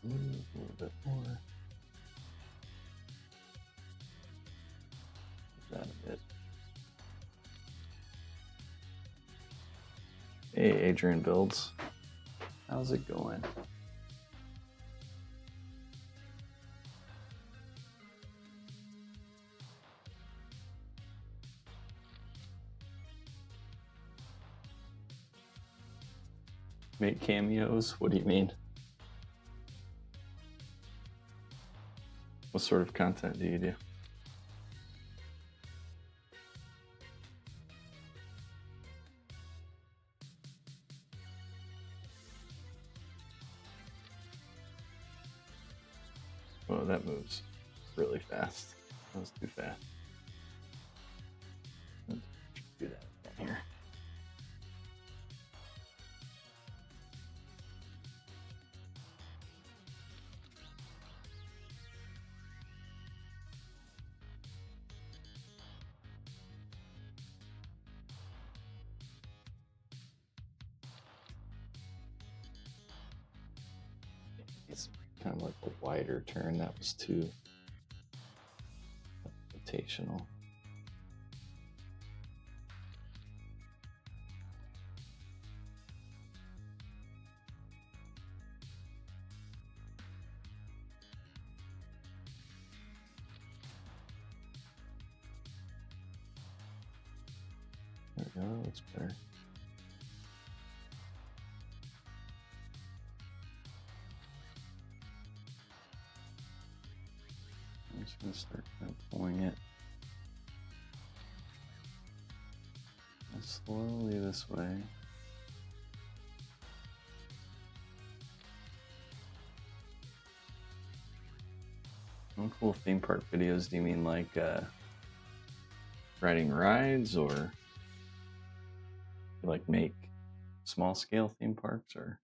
move a little bit more. That a bit. Hey, Adrian Builds. How's it going? Make cameos? What do you mean? What sort of content do you do? Oh, that moves really fast. That was too fast. Let's do that again here. It's kind of like a wider turn. That was too rotational. There we go, that's better. I'm just going to start kind of pulling it slowly this way. What cool theme park videos do you mean, like riding rides, or like make small scale theme parks, or?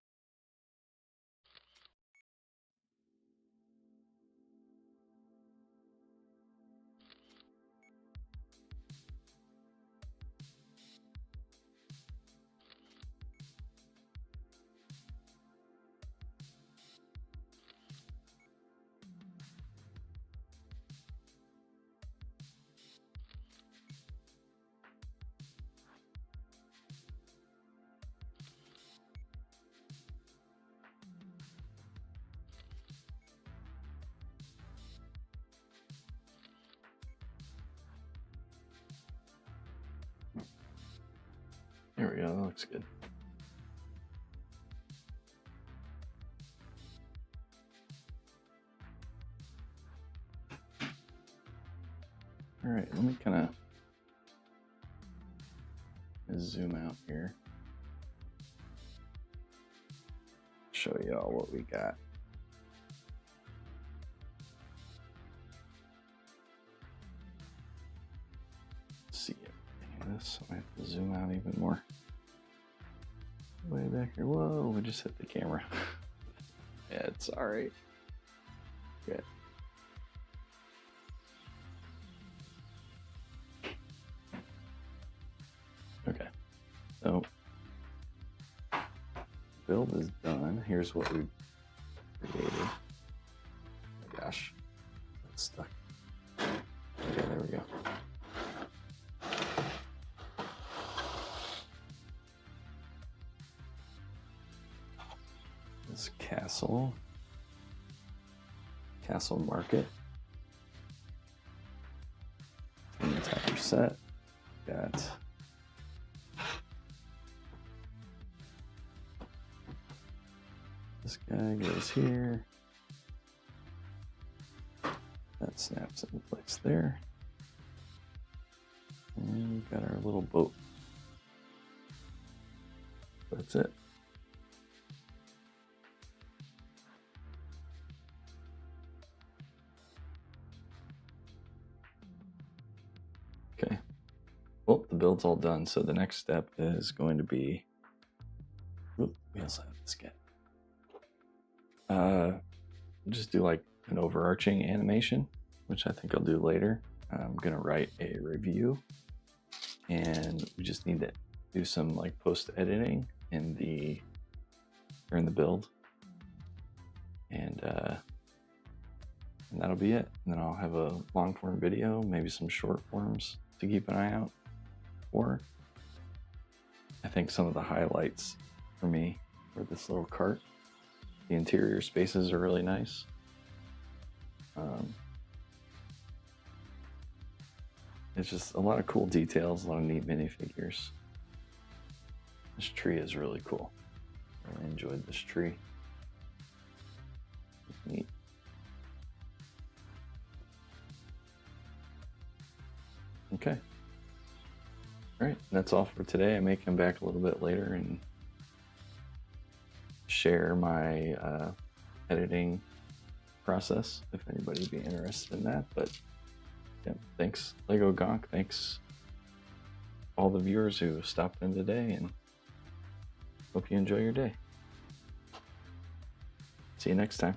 There we go, that looks good. All right, let me kind of zoom out here. Show you all what we got. See everything in this, so I have to zoom out even more. Way back here. Whoa, we just hit the camera. Yeah, it's all right. Good. Okay, so build is done. Here's what we created. Oh my gosh, it's stuck. Okay, there we go. This castle market. And the entire set. Got this guy goes here. That snaps into place there. And we've got our little boat. That's it. Okay. Well, the build's all done, so the next step is going to be, we also have this guy. Just do like an overarching animation, which I think I'll do later. I'm gonna write a review, and we just need to do some like post editing in the build, And that'll be it. And then I'll have a long form video, maybe some short forms to keep an eye out for. I think some of the highlights for me are this little cart. The interior spaces are really nice. It's just a lot of cool details, a lot of neat minifigures. This tree is really cool. I really enjoyed this tree. It's neat. Okay. All right, that's all for today. I may come back a little bit later and share my editing process if anybody would be interested in that. But yeah, thanks Lego Gonk. Thanks all the viewers who stopped in today, and hope you enjoy your day. See you next time.